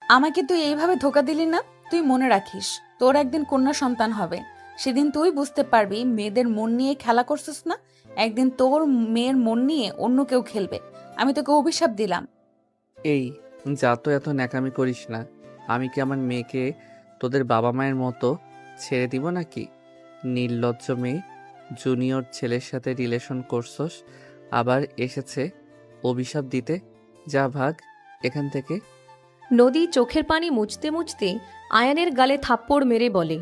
আমাকে তুই এইভাবে ধোকা দিলি না। তুই মনে রাখিস, তোর একদিন কন্যা সন্তান হবে। সেদিন তুই বুঝতে পারবি মেয়েদের মন নিয়ে খেলা করছিস না। একদিন তোর মেয়ের মন নিয়ে অন্য কেউ খেলবে। আমি তোকে অভিশাপ দিলাম। এই, যা তো এত ন্যাকামি করিস না। আমি কি আমার মেয়েকে তোদের বাবা মায়ের মতো ছেড়ে দিব নাকি? নির্লজ্জ মেয়ে, জুনিয়র ছেলের সাথে রিলেশন করছস, আবার এসেছে অভিশাপ দিতে। যা ভাগ এখান থেকে। নদী চোখের পানি মুছতে মুছতে আয়ানের গালে থাপ্পড় মেরে বলে,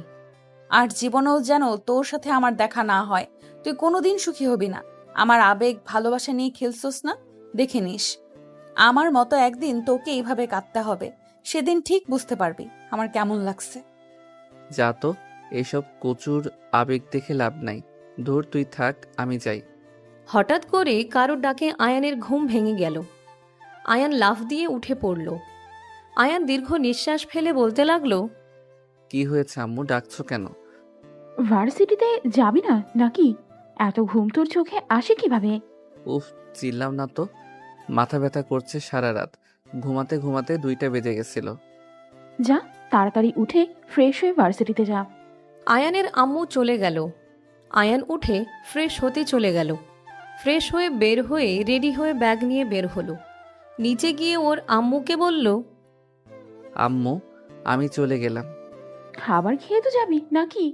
আর জীবনেও যেন তোর সাথে আমার দেখা না হয়। তুই কোনোদিন সুখী হবি না। আমার আবেগ ভালোবাসা নিয়ে খেলছস না। দেখে নিস, আমার মতো একদিন তোকে এইভাবে কাঁদতে হবে। সেদিন ঠিক বুঝতে পারবি আমার কেমন লাগছে। যা তো, এসব কচুর আবেগ দেখে লাভ নাই। ধুর, তুই থাক, আমি যাই। হঠাৎ করে কারোর ডাকে আয়ানের ঘুম ভেঙে গেল। আয়ান লাফ দিয়ে উঠে পড়ল। আয়ান দীর্ঘ নিঃশ্বাস ফেলে বলতে লাগলো, কি হয়েছে আম্মু, ডাকছো কেন? ভার্সিটিতে যাবি না নাকি? এত ঘুম তোর চোখে আসে কিভাবে? উফ, চিল্লাম না তো। মাথা ব্যথা করছে সারা রাত। ঘুমাতে ঘুমাতে 2টা বেজে গেছিল। যা, তাড়াতাড়ি উঠে ফ্রেশ হয়ে ভার্সিটিতে যা। আয়ানের আম্মু চলে গেল। আয়ান উঠে ফ্রেশ হতে চলে গেল। ফ্রেশ হয়ে বের হয়ে রেডি হয়ে ব্যাগ নিয়ে বের হলো। নিচে গিয়ে ওর আম্মুকে বলল, আম্মু, আমি চলে গেলাম। খাবার খেয়ে তো যাবি নাকি?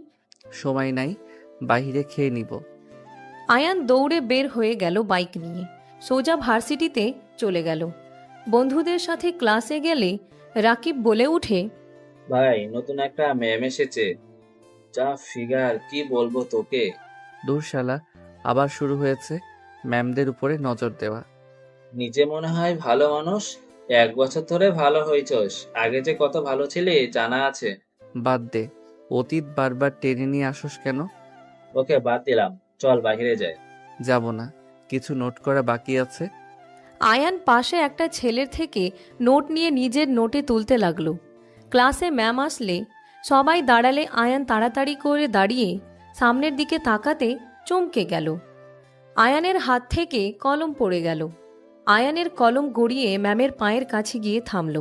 সময় নাই, বাইরে খেয়ে নিব। আয়ান দৌড়ে বের হয়ে গেল বাইক নিয়ে। সোজা ভার্সিটিতে চলে গেল। বন্ধুদের সাথে ক্লাসে গেলে রাকিব বলে উঠে, ভাই, নতুন একটা ম্যাম এসেছে। যা ফিগার, কি বলবো তোকে। দূর শালা, আবার শুরু হয়েছে ম্যামদের উপরে নজর দেওয়া। নিজে মনে হয় ভালো মানুষ, 1 বছর ধরে ভালো হয়েছস। আগে যে কত ভালো ছিলি জানা আছে। বাদ দে, অতীত বারবার টেনে নিয়ে আসোস কেন? ওকে বাদ দিলাম, চল বাইরে যাই। যাব না, কিছু নোট করা বাকি আছে। আয়ান পাশে একটা ছেলের থেকে নোট নিয়ে নিজের নোটে তুলতে লাগলো। ক্লাসে ম্যাম আসলে, সবাই দাঁড়ালে আয়ান তাড়াতাড়ি করে দাঁড়িয়ে সামনের দিকে তাকাতে চমকে গেল। আয়ানের হাত থেকে কলম পড়ে গেল। আয়ানের কলম গড়িয়ে ম্যামের পায়ের কাছে গিয়ে থামল।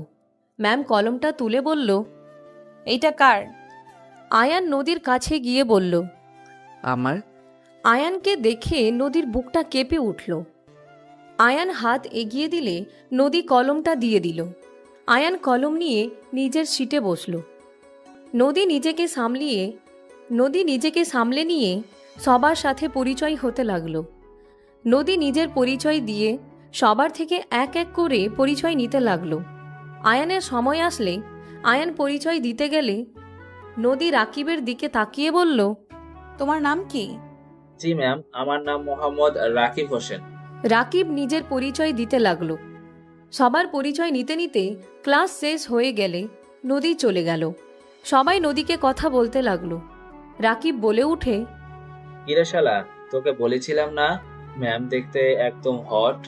ম্যাম কলমটা তুলে বলল, এইটা কার? আয়ান নদীর কাছে গিয়ে বলল। আমার। আয়ানকে দেখে নদীর বুকটা কেঁপে উঠল। আয়ান হাত এগিয়ে দিলে নদী কলমটা দিয়ে দিল। আয়ান কলম নিয়ে নিজের সিটে বসল। নদী নিজেকে সামলে নিয়ে সবার সাথে পরিচয় হতে লাগলো। নদী নিজের পরিচয় দিয়ে সবার থেকে এক এক করে পরিচয় নিতে লাগলো। আয়ানের সময় আসলে আয়ান পরিচয় দিতে গেলে নদী রাকিবের দিকে তাকিয়ে বলল, তোমার নাম কি? জি ম্যাম, আমার নাম মোহাম্মদ রাকিব হোসেন। রাকিব নিজের পরিচয় দিতে লাগলো। সবার পরিচয় নিতে নিতে ক্লাস শেষ হয়ে গেলে নদী চলে গেল। সবাই নদীকে কথা বলতে লাগলো। রাকিব বলে উঠে, কিরে শালা, তোকে বলেছিলাম না ম্যাম দেখতে একদম হট।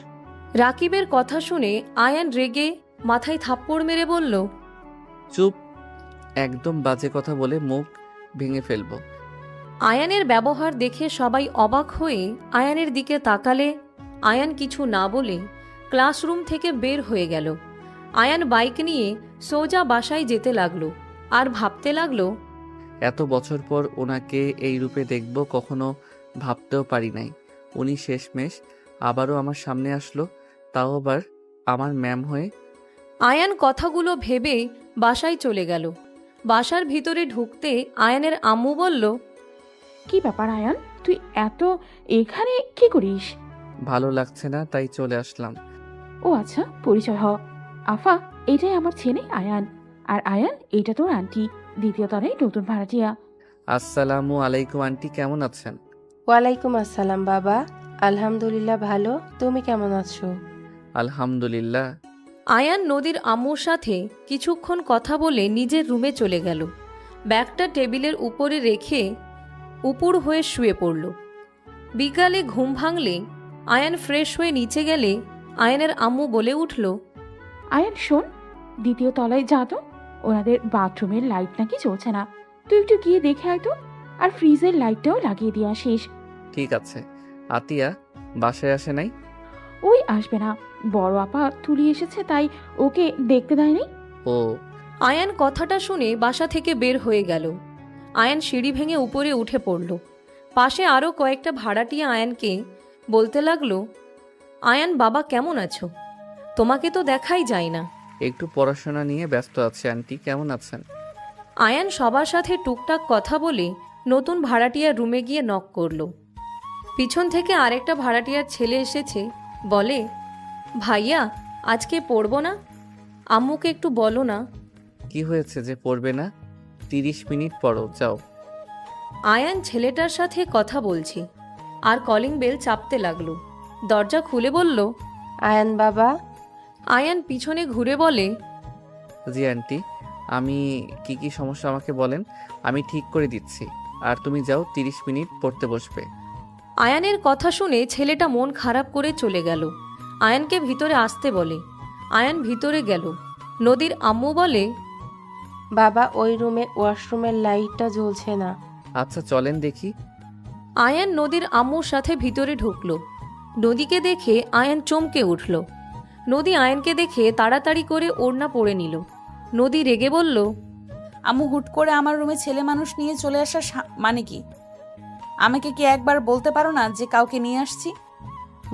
রাকিবের কথা শুনে আয়ান রেগে মাথায় থাপ্পড় মেরে বলল, চুপ, একদম বাজে কথা বলে মুখ ভেঙে ফেলবো। আয়ানের ব্যবহার দেখে সবাই অবাক হয়ে আয়ানের দিকে তাকালে আয়ান কিছু না বলে ক্লাসরুম থেকে বের হয়ে গেল। আয়ান বাইক নিয়ে সোজা বাসায় যেতে লাগলো আর ভাবতে লাগলো, এত বছর পর ওনাকে এই রূপে দেখব কখনো ভাবতেও পারি নাই। উনি শেষমেশ আবারও আমার সামনে আসলো, তাও আবার আমার ম্যাম হয়ে। আয়ান কথাগুলো ভেবে বাসায় চলে গেল। বাসার ভিতরে ঢুকতে আয়ানের আম্মু বলল, কি ব্যাপার আয়ান, তুই এত এখানে কি করিস? ভালো লাগছে না তাই চলে আসলাম। ও আচ্ছা, পরিচয় হ। আফা, এটাই আমার ছেলে আয়ান। আর আয়ান, এটা তোর আন্টি, দ্বিতীয় তলায় নতুন ভাড়াটিয়া। আসসালামু আলাইকুম আন্টি, কেমন আছেন? ওয়ালাইকুম আসসালাম বাবা। আলহামদুলিল্লাহ ভালো, তুমি কেমন আছো? আলহামদুলিল্লাহ। আয়ান নদীর আম্মুর সাথে কিছুক্ষণ কথা বলে নিজের রুমে চলে গেল। ব্যাগটা টেবিলের উপরে রেখে উপুড় হয়ে শুয়ে পড়ল। বিকালে ঘুম ভাঙলে আয়ান ফ্রেশ হয়ে নিচে গেলে আয়ানের আম্মু বলে উঠল, আয়ান শোন, দ্বিতীয় তলায় যা তো, ওনাদের বাথরুমের লাইট নাকি জ্বলছে না। তুই একটু গিয়ে দেখে আয় তো, আর ফ্রিজের লাইটটাও লাগিয়ে দিয়ে আসিস। ঠিক আছে। আতিয়া বাসায় আসে নাই? ওই আসবে না, বড় আপা তুলি এসেছে তাই ওকে দেখতে দেয়নি। ও, আয়ান কথাটা শুনে বাসা থেকে বের হয়ে গেল। আয়ান সিঁড়ি ভেঙে উপরে উঠে পড়ল। পাশে আরও কয়েকটা ভাড়াটিয়া আয়ানকে বলতে লাগলো, আয়ান বাবা কেমন আছো? তোমাকে তো দেখাই যায় না। একটু পড়াশোনা নিয়ে ব্যস্ত আছে। আন্টি কেমন আছেন? আয়ান সবার সাথে টুকটাক কথা বলে নতুন ভাড়াটিয়ার রুমে গিয়ে নক করলো। পিছন থেকে আরেকটা ভাড়াটিয়ার ছেলে এসেছে, বলে, ভাইয়া আজকে পড়বো না? আম্মুকে একটু বলো না। কি হয়েছে যে পড়বে না? 30 মিনিট পড়ো, যাও। আয়ান ছেলেটার সাথে কথা বলছে আর কলিং বেল চাপতে লাগলো। দরজা খুলে বলল, আয়ান বাবা। আয়ান পিছনে ঘুরে বলে, জি আন্টি, আমি কি সমস্যা আমাকে বলেন, আমি ঠিক করে দিচ্ছি। আর তুমি যাও, 30 মিনিট পড়তে বসবে। আয়ানের কথা শুনে ছেলেটা মন খারাপ করে চলে গেল। আয়ানকে ভিতরে আসতে বলে। আয়ান ভিতরে গেল। নদীর আম্মু বলে, বাবা ওই রুমে ওয়াশরুমের লাইটটা জ্বলছে না। আচ্ছা চলেন দেখি। আয়ান নদীর আম্মুর সাথে ভিতরে ঢুকলো। নদীকে দেখে আয়ান চমকে উঠল। নদী আয়ানকে দেখে তাড়াতাড়ি করে ওড়না পরে নিল। নদী রেগে বলল, আম্মু হুট করে আমার রুমে ছেলে মানুষ নিয়ে চলে আসার মানে কি? আমাকে কি একবার বলতে পারো না যে কাউকে নিয়ে আসছি?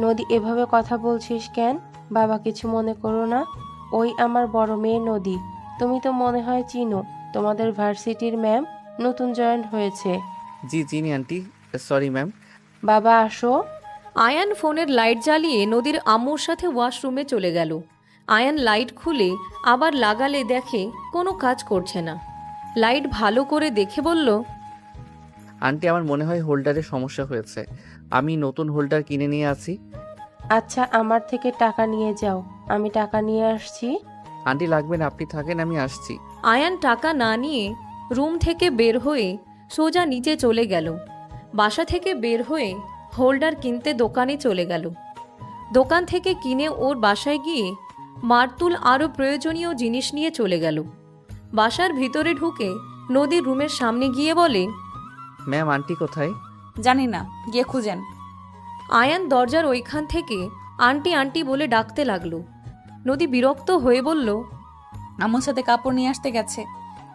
নদী এভাবে কথা বলছিস কেন? বাবা কিছু মনে করো না। ওই আমার বড় মেয়ে নদী। তুমি তো মনে হয় চিনো, তোমাদের ভার্সিটির ম্যাম নতুন জয়েন হয়েছে। জি চিনি আন্টি, সরি ম্যাম। বাবা আসো। আয়ান ফোনের লাইট জ্বালিয়ে নদীর আম্মুর সাথে ওয়াশরুমে চলে গেল। আয়ান লাইট খুলে আবার লাগালে দেখে কোনো কাজ করছে না। লাইট ভালো করে দেখে বলল, আন্টি আমার মনে হয় হোল্ডারে সমস্যা হয়েছে, আমি নতুন হোল্ডার কিনে নিয়ে আসি। আচ্ছা আমার থেকে টাকা নিয়ে যাও, আমি টাকা নিয়ে আসছি। আন্টি লাগবে না, আপনি থাকেন, আমি আসছি। আয়ান টাকা না নিয়ে রুম থেকে বের হয়ে সোজা নিচে চলে গেল। বাসা থেকে বের হয়ে হোল্ডার কিনতে দোকানে চলে গেল। দোকান থেকে কিনে ওর বাসায় গিয়ে মারতুল আরও প্রয়োজনীয় জিনিস নিয়ে চলে গেল। বাসার ভিতরে ঢুকে নদীর রুমের সামনে গিয়ে বলে, ম্যাম আন্টি কোথায়? জানি না, গিয়ে খুঁজেন। আয়ান দরজার ওইখান থেকে আন্টি আন্টি বলে ডাকতে লাগলো। নদী বিরক্ত হয়ে বলল, আম্মুর সাথে কাপড় নিয়ে আসতে গেছে,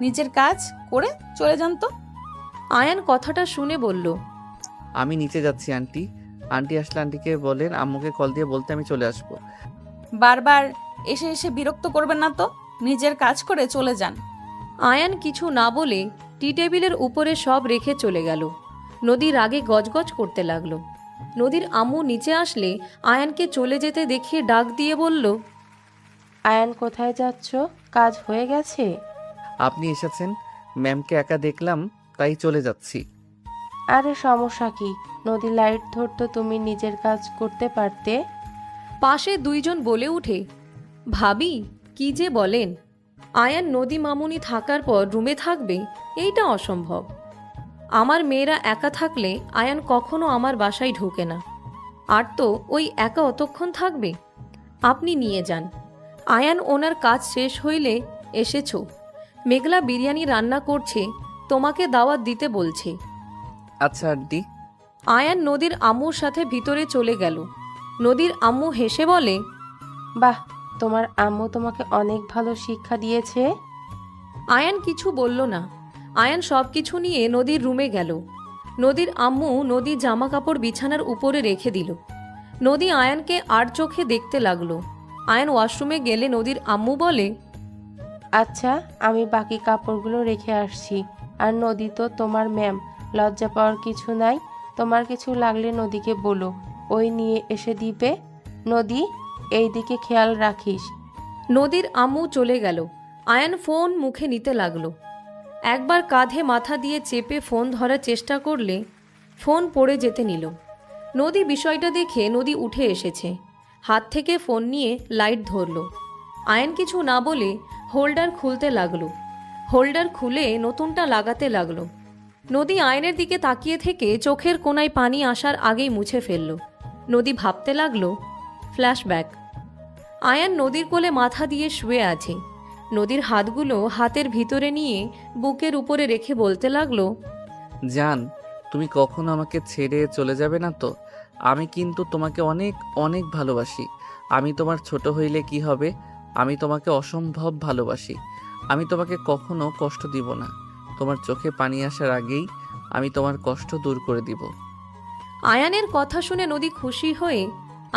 নিজের কাজ করে চলে যান তো। আয়ান কথাটা শুনে বলল, আমি নিচে যাচ্ছি আন্টি। আন্টি আসলে আন্টিকে বলেন আম্মুকে কল দিয়ে বলতে আমি চলে আসবো। বারবার এসে এসে বিরক্ত করবেন না তো, নিজের কাজ করে চলে যান। আয়ান কিছু না বলে টি টেবিলের উপরে সব রেখে চলে গেল। নদী রাগে গজগজ করতে লাগলো। নদীর আম্মু নিচে আসলে আয়ানকে চলে যেতে দেখে ডাক দিয়ে বলল, আয়ান কোথায় যাচ্ছ? কাজ হয়ে গেছে? আপনি এসেছেন, ম্যামকে একা দেখলাম তাই চলে যাচ্ছি। আরে সমস্যা কি? নদী লাইট ধরতো, তুমি নিজের কাজ করতে পারতে। পাশে দুইজন বলে উঠে, ভাবি কি যে বলেন, আয়ান নদী মামুনি থাকার পর রুমে থাকবে, এইটা অসম্ভব। আমার মেয়েরা একা থাকলে আয়ান কখনো আমার বাসায় ঢোকে না, আর তো ওই একা অতক্ষণ থাকবে। আপনি নিয়ে যান। আয়ান ওনার কাজ শেষ হইলে এসেছো, মেঘলা বিরিয়ানি রান্না করছে, তোমাকে দাওয়াত দিতে বলছে। আচ্ছা আন্টি। আয়ান নদীর আম্মুর সাথে ভিতরে চলে গেল। নদীর আম্মু হেসে বলে, বাহ, তোমার আম্মু তোমাকে অনেক ভালো শিক্ষা দিয়েছে। আয়ান কিছু বলল না। আয়ান সব কিছু নিয়ে নদীর রুমে গেল। নদীর আম্মু নদীর জামা কাপড় বিছানার উপরে রেখে দিল। নদী আয়ানকে আর চোখে দেখতে লাগলো। আয়ান ওয়াশরুমে গেলে নদীর আম্মু বলে, আচ্ছা আমি বাকি কাপড়গুলো রেখে আসছি। আর নদী তো তোমার ম্যাম, লজ্জা পাওয়ার কিছু নাই। তোমার কিছু লাগলে নদীকে বলো, ওই নিয়ে এসে দিবে। নদী এই দিকে খেয়াল রাখিস। নদীর আম্মু চলে গেল। আয়ান ফোন মুখে নিতে লাগলো। একবার কাঁধে মাথা দিয়ে চেপে ফোন ধরার চেষ্টা করলে ফোন পড়ে যেতে নিল। নদী বিষয়টা দেখে নদী উঠে এসেছে, হাত থেকে ফোন নিয়ে লাইট ধরল। আয়ান কিছু না বলে হোল্ডার খুলতে লাগলো। হোল্ডার খুলে নতুনটা লাগাতে লাগলো। নদী আয়নের দিকে তাকিয়ে থেকে চোখের কোনায় পানি আসার আগেই মুছে ফেলল। নদী ভাবতে লাগলো, ফ্ল্যাশব্যাক। আয়ান নদীর কোলে মাথা দিয়ে শুয়ে আছে। নদীর হাতগুলো হাতের ভিতরে নিয়ে বুকের উপরে রেখে বলতে লাগলো, জান, তুমি কখনো আমাকে ছেড়ে চলে যাবে না তো? আমি কিন্তু তোমাকে অনেক অনেক ভালোবাসি। আমি তোমার ছোট হইলে কি হবে, আমি তোমাকে অসম্ভব ভালোবাসি। আমি তোমাকে কখনো কষ্ট দিব না। তোমার চোখে পানি আসার আগেই আমি তোমার কষ্ট দূর করে দিব। আয়ানের কথা শুনে নদী খুশি হয়ে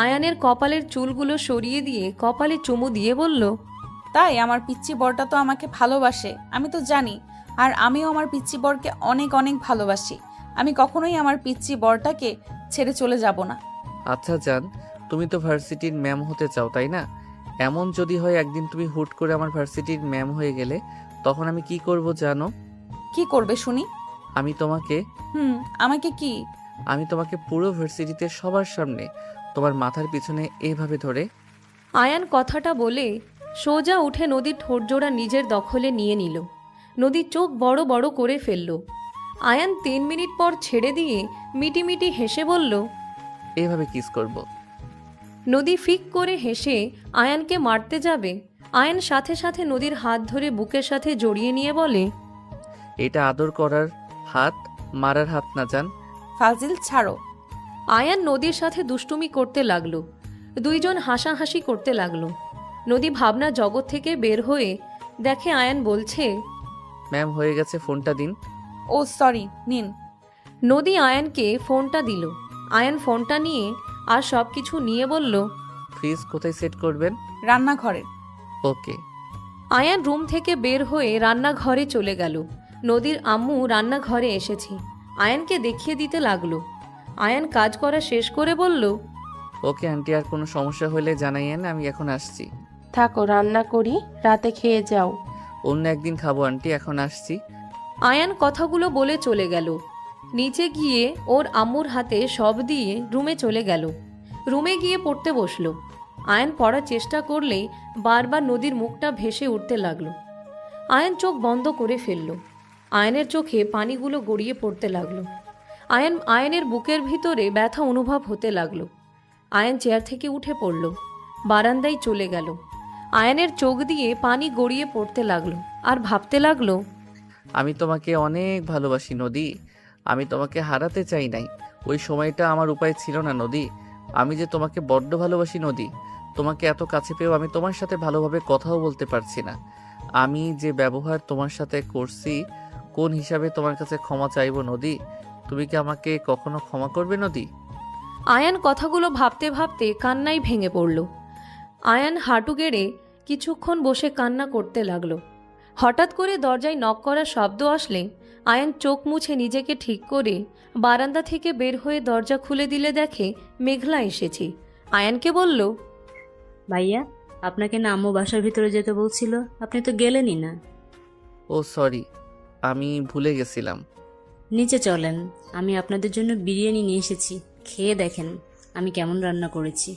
আয়ানের কপালের চুলগুলো সরিয়ে দিয়ে কপালে চুমু দিয়ে বলল, তাই আমার পিচ্চি বরটা তো আমাকে ভালোবাসে, আমি তো জানি। আর আমিও আমার পিচ্চি বরকে অনেক অনেক ভালোবাসি। আমি কখনোই আমার পিচ্চি বরটাকে ছেড়ে চলে যাব না। আচ্ছা জান, তুমি তো ভার্সিটির ম্যাম হতে চাও তাই না? এমন যদি হয় একদিন তুমি হুট করে আমার ভার্সিটির ম্যাম হয়ে গেলে, তখন আমি কি করব জানো? কি করবে শুনি? আমি তোমাকে আমাকে কি? আমি তোমাকে পুরো ভার্সিটিতে সবার সামনে তোমার মাথার পিছনে এইভাবে ধরে। আয়ান কথাটা বলে সোজা উঠে নদীর ঠোঁটজোড়া নিজের দখলে নিয়ে নিল। নদীর চোখ বড় বড় করে ফেলল। আয়ান 3 মিনিট পর ছেড়ে দিয়ে মিটিমিটি হেসে বলল, এইভাবে কিস করব। নদী ফিক করে হেসে আয়ানকে মারতে যাবে, আয়ান সাথে সাথে নদীর হাত ধরে বুকের সাথে জড়িয়ে নিয়ে বলে, এটা আদর করার হাত, মারার হাত না জান। ফাজিল ছাড়ো। আয়ান নদীর সাথে দুষ্টুমি করতে লাগলো। দুইজন হাসাহাসি করতে লাগলো। নদী ভাবনা জগৎ থেকে বের হয়ে দেখে আয়ান বলছে, ম্যাম হয়ে গেছে, ফোনটা দিন। ও সরি, নিন। নদী আয়ানকে ফোনটা দিল। আয়ান ফোনটা নিয়ে আর সব কিছু নিয়ে বলল, ফ্রিজ কোথায় সেট করবেন? রান্নাঘরে। ওকে। আয়ান রুম থেকে বের হয়ে রান্নাঘরে চলে গেল। নদীর আম্মু রান্নাঘরে এসেছে, আয়ানকে দেখিয়ে দিতে লাগলো। আয়ান কাজ করা শেষ করে বলল, ওকে আন্টি, আর কোনো সমস্যা হলে জানাইয়েন, আমি এখন আসছি। থাকো, রান্না করি, রাতে খেয়ে যাও। অন্য একদিন খাবো আন্টি, এখন আসছি। আয়ান কথাগুলো বলে চলে গেল। নিচে গিয়ে ওর আম্মুর হাতে সব দিয়ে রুমে চলে গেল। রুমে গিয়ে পড়তে বসলো। আয়ান পড়ার চেষ্টা করলেই বারবার নদীর মুখটা ভেসে উঠতে লাগলো। আয়ান চোখ বন্ধ করে ফেলল। আয়ানের চোখে পানিগুলো গড়িয়ে পড়তে লাগলো। আয়ানের বুকের ভিতরে ব্যথা অনুভব হতে লাগলো। আয়ান চেয়ার থেকে উঠে পড়ল, বারান্দায় চলে গেল। আয়ানের চোখ দিয়ে পানি গড়িয়ে পড়তে লাগলো আর ভাবতে লাগলো, আমি তোমাকে অনেক ভালোবাসি নদী, আমি তোমাকে হারাতে চাই নাই। ওই সময়টা আমার উপায় ছিল না নদী। আমি যে তোমাকে বড্ড ভালোবাসি নদী। তোমাকে এত কাছে পেয়েও আমি তোমার সাথে ভালোভাবে কথাও বলতে পারছি না। আমি যে ব্যবহার তোমার সাথে করছি, কোন হিসাবে তোমার কাছে ক্ষমা চাইবো নদী? তুমি কি আমাকে কখনো ক্ষমা করবে নদী? আয়ান কথাগুলো ভাবতে ভাবতে কান্নায় ভেঙে পড়ল। আয়ান হাঁটু গেড়ে কিছুক্ষণ বসে কান্না করতে লাগলো। হঠাৎ করে দরজায় নক করার শব্দ আসলে আয়ান চোখ মুছে নিজেকে ঠিক করে বারান্দা থেকে বের হয়ে দরজা খুলে দিলে দেখে মেঘলা এসেছে। আয়ানকে বলল, ভাইয়া, আপনাকে না আম্মু বাসার ভিতরে যেতে বলছিল, আপনি তো গেলেনই না। ও সরি, আমি ভুলে গেছিলাম। নিচে চলেন, আমি আপনাদের জন্য বিরিয়ানি নিয়ে এসেছি, খেয়ে দেখেন আমি কেমন রান্না করেছি।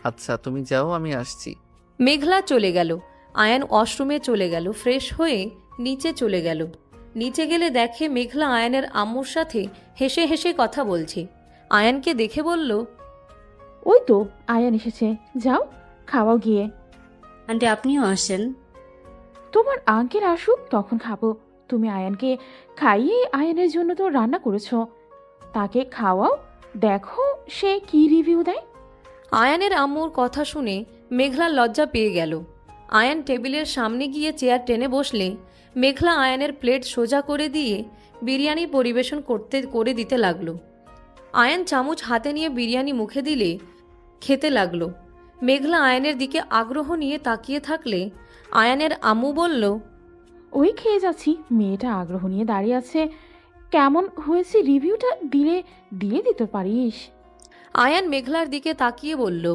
আচ্ছা তুমি যাও, আমি আসছি। মেঘলা চলে গেল। আয়ান ওয়াশরুমে চলে গেল, ফ্রেশ হয়ে নিচে চলে গেল। নিচে গেলে দেখে মেঘলা আয়ানের আম্মুর সাথে হেসে হেসে কথা বলছে। আয়ানকে দেখে বলল, ওই তো আয়ান এসেছে, যাও খাওয়াও গিয়ে। আন্টি আপনিও আসেন। তোমার আঙ্কেল আসুক তখন খাবো। তুমি আয়ানকে খাইয়ে আয়ানের জন্য তো রান্না করেছো, তাকে খাওয়াও, দেখো সে কি রিভিউ দেয়। আয়ানের আম্মুর কথা শুনে মেঘলা লজ্জা পেয়ে গেল। আয়ান টেবিলের সামনে গিয়ে চেয়ার টেনে বসলে মেঘলা আয়ানের প্লেট সোজা করে দিয়ে বিরিয়ানি পরিবেশন করে দিতে লাগলো। আয়ান চামচ হাতে নিয়ে বিরিয়ানি মুখে দিলে খেতে লাগলো। মেঘলা আয়ানের দিকে আগ্রহ নিয়ে তাকিয়ে থাকলে আয়ানের আম্মু বলল, ওই খেয়ে যাচ্ছি, মেয়েটা আগ্রহ নিয়ে দাঁড়িয়ে আছে, কেমন হয়েছে রিভিউটা দিয়ে দিতে পারিস। আয়ান মেঘলার দিকে তাকিয়ে বলল,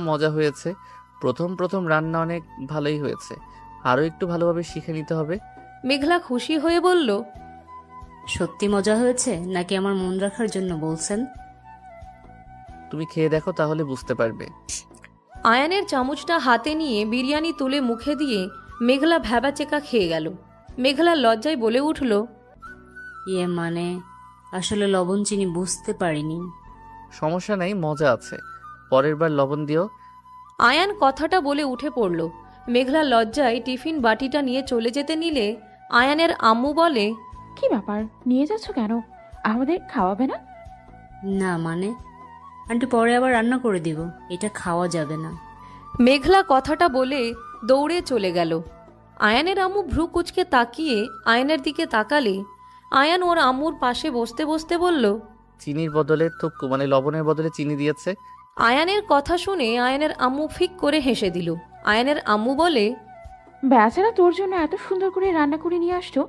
মজা হয়েছে। প্রথম প্রথম রান্না অনেক ভালোই হয়েছে, আরও একটু ভালোভাবে শিখে নিতে হবে। মেঘলা খুশি হয়ে বলল, সত্যি মজা হয়েছে নাকি আমার মন রাখার জন্য বলছেন? তুমি খেয়ে দেখো, তাহলে বুঝতে পারবে। আয়ানের চামচটা হাতে নিয়ে বিরিয়ানি তুলে মুখে দিয়ে মেঘলা ভ্যাবাচেকা খেয়ে গেল। মেঘলা লজ্জায় বলে উঠল, মানে আসলে লবণ চিনি বুঝতে পারিনি। সমস্যা নাই, মজা আছে, পরের বার লবণ দিও। আয়ান কথাটা বলে উঠে পড়ল। মেঘলা লজ্জায় টিফিন বাটিটা নিয়ে চলে যেতে নিলে আয়ানের আম্মু বলে, কি ব্যাপার, নিয়ে যাচ্ছ কেন? আমাদের খাওয়াবে না? না মানে আন্টি পরে আবার রান্না করে দিব, এটা খাওয়া যাবে না। মেঘলা কথাটা বলে দৌড়ে চলে গেল। আয়ানের আম্মু ভ্রু কুচকে তাকিয়ে আয়নের দিকে তাকালে আয়ান ওর আম্মুর পাশে বসতে বসতে বলল, চিনির বদলে তো মানে লবণের বদলে চিনি দিয়েছে। আয়ানের কথা শুনে আয়ানের আম্মু ফিক করে হেসে দিল। আয়ানের আম্মু বলে, বেচারা তোর জন্য এত সুন্দর করে রান্না করে নিয়ে আসতো,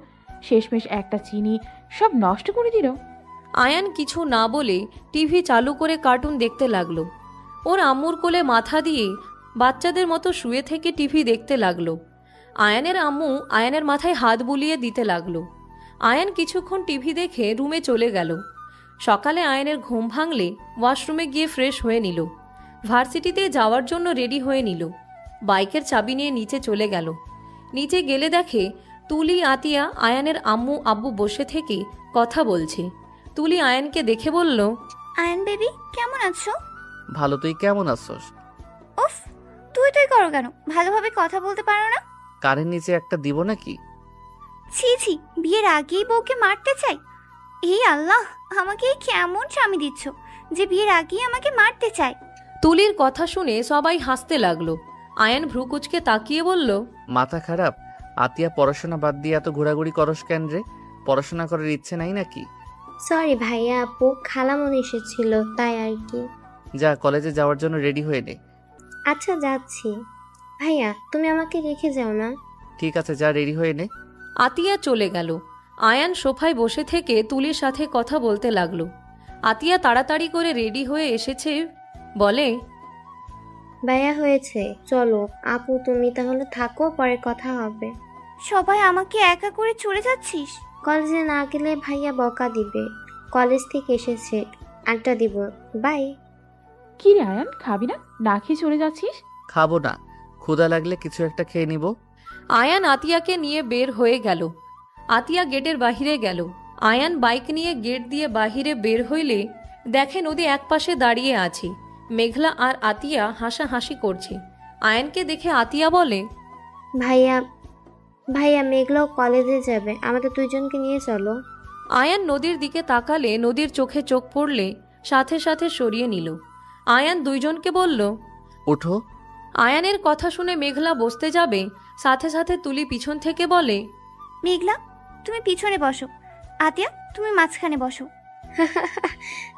শেষমেশ একটা চিনি সব নষ্ট করে দিল। আয়ান কিছু না বলে টিভি চালু করে কার্টুন দেখতে লাগলো। ওর আম্মুর কোলে মাথা দিয়ে বাচ্চাদের মতো শুয়ে থেকে টিভি দেখতে লাগলো। আয়ানের আম্মু আয়ানের মাথায় হাত বুলিয়ে দিতে লাগলো। আয়ান কিছুক্ষণ টিভি দেখে রুমে চলে গেল। সকালে আয়ানের ঘুম ভাঙলে ওয়াশরুমে গিয়ে ফ্রেশ হয়ে নিল। ভার্সিটিতে যাওয়ার জন্য রেডি হয়ে নিল। বাইকের চাবি নিয়ে নিচে চলে গেল। নিচে গেলে দেখে তুলি আতিয়া আয়ানের আম্মু আব্বু বসে থেকে কথা বলছে। তুলি আয়ানকে দেখে বলল, আয়ন বেবি কেমন আছো? ভালো, তুই কেমন আছস? উফ, তুই করো কেন? ভালোভাবে কথা বলতে পারো না? কারের নিচে একটা দিব নাকি? ছি ছি, বিয়ের আগেই বউকে মারতে চাই? এই আল্লাহ, আমাকে এই কেমন স্বামী দিচ্ছ যে বিয়ের আগেই আমাকে মারতে চায়? তুলির কথা শুনে সবাই হাসতে লাগলো। আয়ান ভ্রুকুচকে তাকিয়ে বলল, মাথা খারাপ? আতিয়া পড়াশোনা বাদ দিয়ে এত ঘোরাঘুরি করস কেন রে? পড়াশোনা করার ইচ্ছে নাই নাকি? সরি ভাইয়া, আপু খালামণি এসেছিল তাই আর কি। যা, কলেজে যাওয়ার জন্য রেডি হয়ে নে। আচ্ছা যাচ্ছি। ভাইয়া তুমি আমাকে রেখে যাও না। ঠিক আছে, যা, রেডি হয়ে নে। আতিয়া চলে গেল। আয়ান সোফায় বসে থেকে তুলির সাথে কথা বলতে লাগলো। আতিয়া তাড়াতাড়ি করে রেডি হয়ে এসেছে, বলে, ভাইয়া হয়েছে, চলো আপু তুমি তাহলে থাকো, পরে কথা হবে। সবাই আমাকে একা করে চলে যাচ্ছিস? কলেজে না গেলে ভাইয়া বকা দিবে। কলেজ থেকে এসেছে, আড্ডা দিব। বাই। কি রে আয়ান, খাবি না? না খেয়ে চলে যাচ্ছিস? খাবো না, ক্ষুধা লাগলে কিছু একটা খেয়ে নিব। আয়ান আতিয়াকে নিয়ে বের হয়ে গেল। আতিয়া গেটের বাহিরে গেল। আয়ান বাইক নিয়ে গেট দিয়ে বাহিরে বের হইলে দেখে নদী একপাশে দাঁড়িয়ে আছে। মেঘলা আর আতিয়া হাসাহাসি করছে। আয়ানকে দেখে আতিয়া বলে, ভাইয়া ভাইয়া মেঘলাও কলেজে যাবে, আমাদের দুইজনকে নিয়ে চলো। আয়ান নদীর দিকে তাকালে নদীর চোখে চোখ পড়লে সাথে সাথে সরিয়ে নিল। আয়ান দুইজনকে বলল, উঠো। আয়ানের কথা শুনে মেঘলা বসতে যাবে, সাথে সাথে তুলি পিছন থেকে বলে, মেঘলা, তুমি পিছনে বসো। আতিয়া, তুমি মাঝখানে বসো।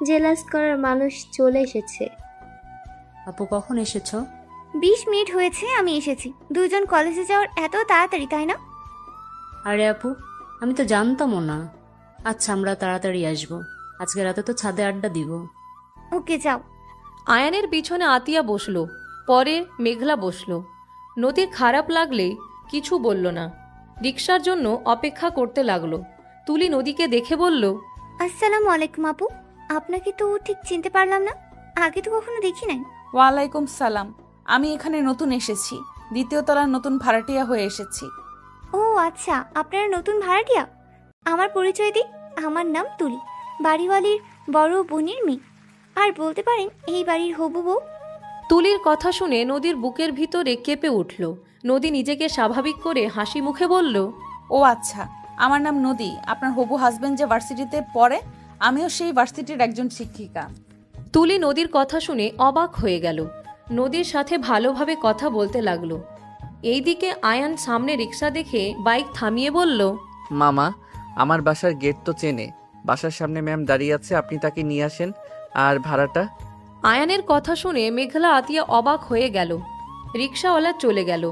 জেলাস করার মানুষ চলে এসেছে। আপু কখন এসেছো? 20 মিনিট হয়েছে আমি এসেছি। দুইজন কলেজে যাওয়ার এত তাড়াতাড়ি, তাই না? আরে আপু, আমি তো জানতামও না। আচ্ছা, আমরা তাড়াতাড়ি আসবো। আজকে রাতে তো ছাদে আড্ডা দিব। ওকে, যাও। আয়ানের পিছনে আতিয়া বসলো। পরে মেঘলা বসলো। নদীর খারাপ লাগলে কিছু বলল না। রিক্সার জন্য অপেক্ষা করতে লাগলো। তুলি নদীকে দেখে বলল, আসসালামু আলাইকুম আপু। আপনাকে তো ঠিক চিনতে পারলাম না, আগে তো কখনো দেখি নাই। ওয়ালাইকুম সালাম। আমি এখানে নতুন এসেছি, দ্বিতীয় তলার নতুন ভাড়াটিয়া হয়ে এসেছি। ও আচ্ছা, আপনারা নতুন ভাড়াটিয়া। আমার পরিচয় দিই, আমার নাম তুলি, বাড়িওয়ালির বড় বোনের মেয়ে, আর বলতে পারেন এই বাড়ির হবু বউ। তুলির কথা শুনে নদীর বুকের ভিতরে কেঁপে উঠল। নদী নিজেকে স্বাভাবিক করে হাসি মুখে বলল, ও আচ্ছা, আমার নাম নদী। আপনার হবু হাজবেন্ড যে ভার্সিটিতে পড়ে, আমিও সেই ভার্সিটির একজন শিক্ষিকা। তুলি নদীর কথা শুনে অবাক হয়ে গেল। নদীর সাথে ভালোভাবে কথা বলতে লাগলো। এইদিকে আয়ান সামনে রিক্সা দেখে বাইক থামিয়ে বলল, মামা, আমার বাসার গেট তো চেনে। বাসার সামনে ম্যাম দাঁড়িয়ে আছে, আপনি তাকে নিয়ে আসেন। আর ভাড়াটা? আয়ানের কথা শুনে মেঘলা আতিয়া অবাক হয়ে গেল। রিক্সাওয়ালা চলে গেল।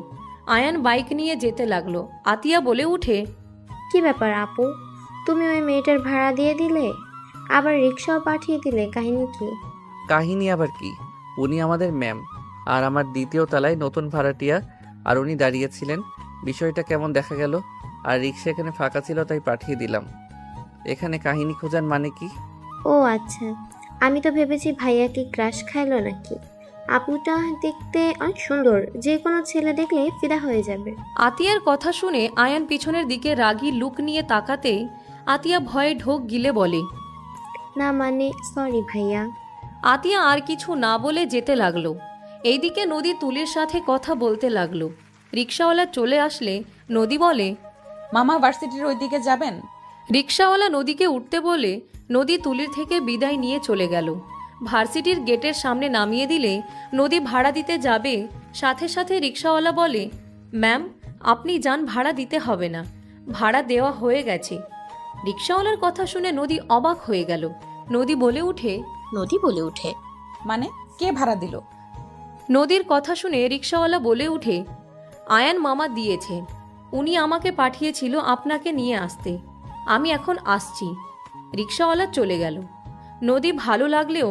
আয়ান বাইক নিয়ে যেতে লাগলো। আতিয়া বলে উঠে, কি ব্যাপার আপু, তুমি ওই মেয়েটার ভাড়া দিয়ে দিলে, আবার রিক্সাও পাঠিয়ে দিলে, কাহিনী কি? কাহিনী আবার কি? উনি আমাদের ম্যাম, আর আমার দ্বিতীয় তলায় নতুন ভাড়াটিয়া, আর উনি দাঁড়িয়েছিলেন। বিষয়টা কেমন দেখা গেল, আর রিক্সা এখানে ফাঁকা ছিল তাই পাঠিয়ে দিলাম। এখানে কাহিনী খোঁজার মানে কি? ও আচ্ছা, আমি তো ভেবেছি ভাইয়া কি ক্রাশ খাইলো নাকি। আপুটা দেখতে অনেক সুন্দর, যে কোনো ছেলে দেখলে ফিদা হয়ে যাবে। আতিয়ার কথা শুনে আয়ান পিছনের দিকে রাগী লুক নিয়ে তাকাতেই আতিয়া ভয়ে ঢোক গিলে বলে, না মানে সরি ভাইয়া। আতিয়া আর কিছু না বলে যেতে লাগলো। এইদিকে নদী তুলির সাথে কথা বলতে লাগলো। রিক্সাওয়ালা চলে আসলে নদী বলে, মামা ভার্সিটির ওইদিকে যাবেন? রিক্সাওয়ালা নদীকে উঠতে বলে নদী তুলির থেকে বিদায় নিয়ে চলে গেল। ভার্সিটির গেটের সামনে নামিয়ে দিলে নদী ভাড়া দিতে যাবে, সাথে সাথে রিক্সাওয়ালা বলে, ম্যাম আপনি যান, ভাড়া দিতে হবে না, ভাড়া দেওয়া হয়ে গেছে। রিক্সাওয়ালার কথা শুনে নদী অবাক হয়ে গেল। নদী বলে উঠে, মানে কে ভাড়া দিল? নদীর কথা শুনে রিক্সাওয়ালা বলে উঠে, আয়ান মামা দিয়েছে, উনি আমাকে পাঠিয়েছিল আপনাকে নিয়ে আসতে, আমি এখন আসছি। রিক্সাওয়ালা চলে গেল। নদী ভালো লাগলেও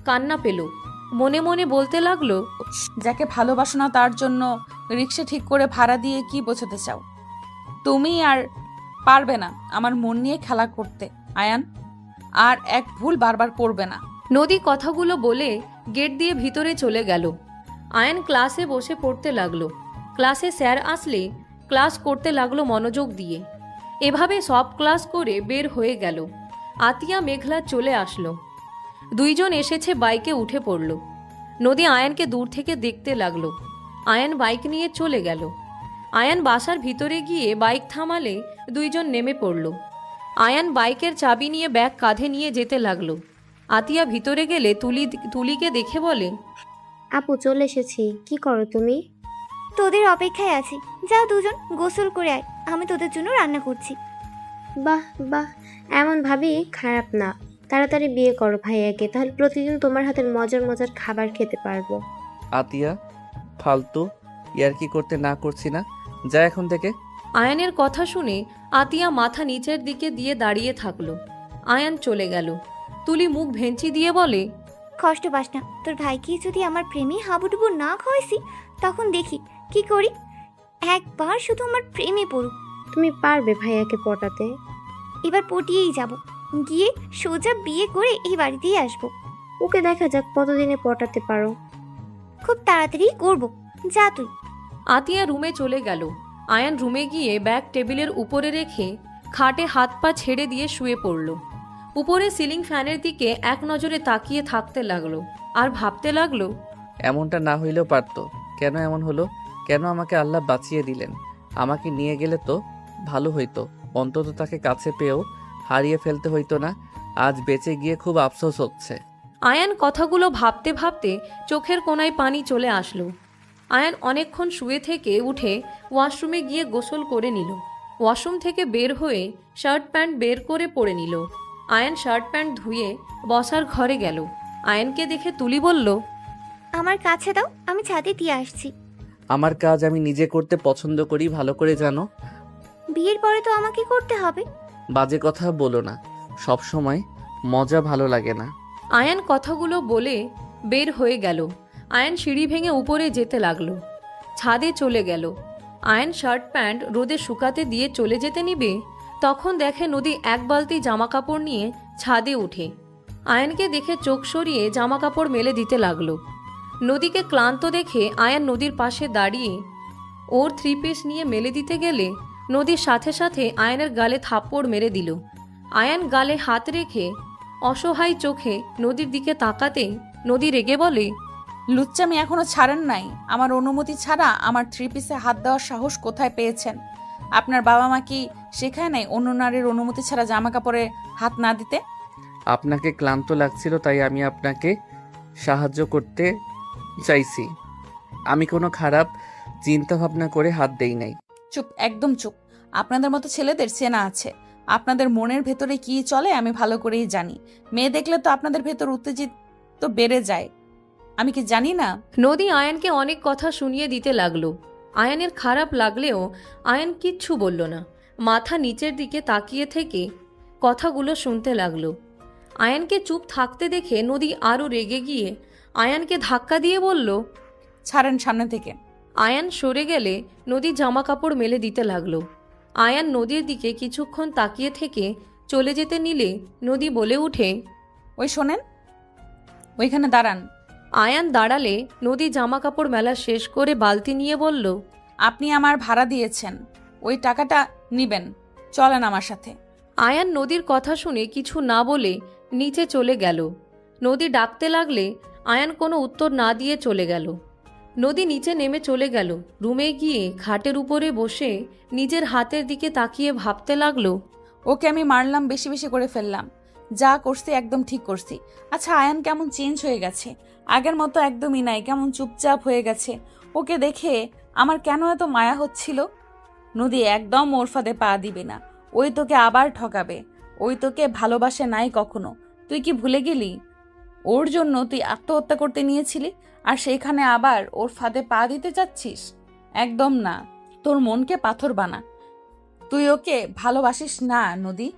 কান্না পেল। মনে মনে বলতে লাগলো, যাকে ভালোবাসো না তার জন্য রিক্সা ঠিক করে ভাড়া দিয়ে কি বোঝাতে চাও? তুমি আর পারবে না আমার মন নিয়ে খেলা করতে আয়ান, আর এক ভুল বারবার করবে না। নদী কথাগুলো বলে গেট দিয়ে ভিতরে চলে গেল। আয়ান ক্লাসে বসে পড়তে লাগলো। ক্লাসে স্যার আসলে ক্লাস করতে লাগলো মনোযোগ দিয়ে। এভাবে সব ক্লাস করে বের হয়ে গেল। আতিয়া মেঘলা চলে আসলো। দুইজন এসেছে, বাইকে উঠে পড়ল। নদী আয়ানকে দূর থেকে দেখতে লাগলো। আয়ান বাইক নিয়ে চলে গেল। আয়ান বাসার ভিতরে গিয়ে বাইক থামালে দুইজন নেমে পড়ল। আয়ান বাইকের চাবি নিয়ে ব্যাগ কাঁধে নিয়ে যেতে লাগলো। আতিয়া ভিতরে গেলে তুলিকে দেখে বলে, আপু চলে এসেছি, কি করো তুমি? তোদের অপেক্ষায় আছি, যাও দুজন গোসল করে আয়, আমি তোদের জন্য রান্না করছি। বাহ বাহ, এমন ভাবি খারাপ না। তাড়াতাড়ি বিয়ে করো ভাইয়াকে, তাহলে প্রতিদিন তোমার হাতের মজার মজার খাবার খেতে পারবো। আতিয়া, ফালতু ইয়ার্কি করতে না করছি না, যা এখন থেকে। আয়ানের কথা শুনে আতিয়া মাথা নিচের দিকে দিয়ে দাঁড়িয়ে থাকলো। আয়ান চলে গেল। তুলি মুখ ভেঞ্চি দিয়ে বলে, কষ্ট পাস না, তোর ভাইকে যদি আমার প্রেমে হাবুডুবু না খাওয়াইছি তখন দেখি কি করি। একবার শুধু আমার প্রেমে পড়ুক। তুমি পারবে ভাইয়াকে পটাতে? এবার পটিয়েই যাব, গিয়ে সোজা বিয়ে করে এই বাড়িতেই আসবো। ওকে দেখা যাক কতদিনে পটাতে পারো। খুব তাড়াতাড়ি করব, যা তুই। আতিয়া রুমে চলে গেল। আয়ান রুমে গিয়ে ব্যাগ টেবিলের উপরে রেখে খাটে হাত পা ছেড়ে দিয়ে শুয়ে পড়ল। উপরে সিলিং ফ্যানের দিকে এক নজরে তাকিয়ে থাকতে লাগলো আর ভাবতে লাগলো, এমনটা না হইলেও পারতো, কেন এমন হলো? কেন আমাকে আল্লাহ বাঁচিয়ে দিলেন? আমাকে নিয়ে গেলে তো ভালো হইতো, অন্তত তাকে কাছে পেয়েও হারিয়ে ফেলতে হইতো না। আজ বেঁচে গিয়ে খুব আফসোস হচ্ছে। আয়ান কথাগুলো ভাবতে ভাবতে চোখের কোণায় পানি চলে আসলো। আয়ান অনেকক্ষণ শুয়ে থেকে উঠে ওয়াশরুমে গিয়ে গোসল করে নিল। ওয়াশরুম থেকে বের হয়ে শার্ট প্যান্ট বের করে পরে নিল। আয়ান শার্ট প্যান্ট ধুয়ে বসার ঘরে গেল। আয়ানকে দেখে তুলি বলল, আমার কাছে দাও, আমি ছাদে দিয়ে আসছি। আমার কাজ আমি নিজে করতে পছন্দ করি, ভালো করে জানো। বিয়ের পরে তো আমাকে করতে হবে। বাজে কথা বলো না, সব সময় মজা ভালো লাগে না। আয়ান কথাগুলো বলে বের হয়ে গেল। আয়ান সিঁড়ি ভেঙে উপরে যেতে লাগলো। ছাদে চলে গেল। আয়ান শার্ট প্যান্ট রোদে শুকাতে দিয়ে চলে যেতে নিবে, তখন দেখে নদী এক বালতি জামা কাপড় নিয়ে ছাদে উঠে। আয়ানকে দেখে চোখ সরিয়ে জামা কাপড় মেলে দিতে লাগলো। নদীকে ক্লান্ত দেখে আয়ান নদীর পাশে দাঁড়িয়ে ওর 3 পিস নিয়ে মেলে দিতে গেলে নদীর সাথে সাথে আয়ানের গালে থাপ্পড় মেরে দিল। আয়ান গালে হাত রেখে অসহায় চোখে নদীর দিকে তাকাতে নদী রেগে বলে, লুচ্চামি এখনো ছাড়েন নাই? আমার অনুমতি ছাড়া আমার 3 পিসে হাত দেওয়ার সাহস কোথায় পেয়েছেন? আপনার বাবা মা কি শেখায় নাই অন্য নারীর অনুমতি ছাড়া জামা কাপড়ে হাত না দিতে? আপনাকে ক্লান্ত লাগছিল তাই আমি আপনাকে সাহায্য করতে চাইছি। আমি কোনো খারাপ চিন্তা ভাবনা করে হাত দেই নাই। চুপ, একদম চুপ। আপনাদের মতো ছেলেদের চেনা আছে। আপনাদের মনের ভেতরে কি চলে আমি ভালো করেই জানি। মেয়ে দেখলে তো আপনাদের ভেতর উত্তেজিত বেড়ে যায়, আমি কি জানি না? নদী আয়ানকে অনেক কথা শুনিয়ে দিতে লাগলো। আয়ানের খারাপ লাগলেও আয়ান কিচ্ছু বলল না। মাথা নিচের দিকে তাকিয়ে থেকে কথাগুলো শুনতে লাগলো। আয়ানকে চুপ থাকতে দেখে নদী আরও রেগে গিয়ে আয়ানকে ধাক্কা দিয়ে বলল, ছাড়েন সামনে থেকে। আয়ান সরে গেলে নদী জামা কাপড় মেলে দিতে লাগলো। আয়ান নদীর দিকে কিছুক্ষণ তাকিয়ে থেকে চলে যেতে নিলে নদী বলে উঠে, ওই শোনেন, ওইখানে দাঁড়ান। আয়ান দাঁড়ালে নদী জামা কাপড় মেলা শেষ করে বালতি নিয়ে বলল, আপনি আমার ভাড়া দিয়েছেন, ওই টাকাটা নিবেন, চলেন আমার সাথে। আয়ান নদীর কথা শুনে কিছু না বলে নিচে চলে গেল। নদী ডাকতে লাগলে আয়ান কোনো উত্তর না দিয়ে চলে গেল। নদী নিচে নেমে চলে গেল। রুমে গিয়ে খাটের উপরে বসে নিজের হাতের দিকে তাকিয়ে ভাবতে লাগলো, ওকে আমি মারলাম, বেশি বেশি করে ফেললাম, যা করছি একদম ঠিক করছি। আচ্ছা, আয়ান কেমন চেঞ্জ হয়ে গেছে, আগের মতো একদমই নাই, কেমন চুপচাপ হয়ে গেছে। ওকে দেখে আমার কেন এত মায়া হচ্ছিল। নদী একদম ওর ফাঁদে পা দিবি না। ওই তোকে আবার ঠকাবে। ওই তোকে ভালোবাসে নাই কখনো। তুই কি ভুলে গেলি? ওর জন্য তুই আত্মহত্যা করতে নিয়েছিলি, আর সেইখানে আবার ওর ফাঁদে পা দিতে চাচ্ছিস? একদম না। তোর মনকে পাথর বানা। তুই ওকে ভালোবাসিস না নদী।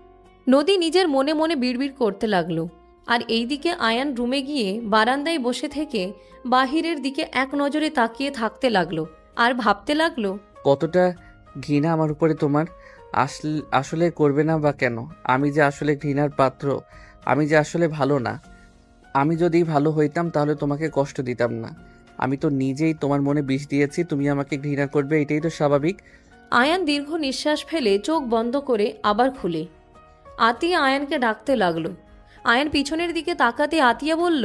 নদী নিজের মনে মনে বিড়বিড় করতে লাগলো। আর এইদিকে আয়ান রুমে গিয়ে বারান্দায় বসে থেকে বাহিরের দিকে এক নজরে তাকিয়ে থাকতে লাগলো আর ভাবতে লাগলো, কতটা ঘৃণা আমার উপরে তোমার। আসলে করবে না বা কেন? আমি যে আসলে ঘৃণার পাত্র, আমি যে আসলে ভালো না। আমি যদি ভালো হইতাম তাহলে তোমাকে কষ্ট দিতাম না। আমি তো নিজেই তোমার মনে বিষ দিয়েছি, তুমি আমাকে ঘৃণা করবে, এটাই তো স্বাভাবিক। আয়ান দীর্ঘ নিঃশ্বাস ফেলে চোখ বন্ধ করে আবার খুলে আতিয়া আয়ানকে ডাকতে লাগলো। আয়ান পিছনের দিকে তাকাতে আতিয়া বলল,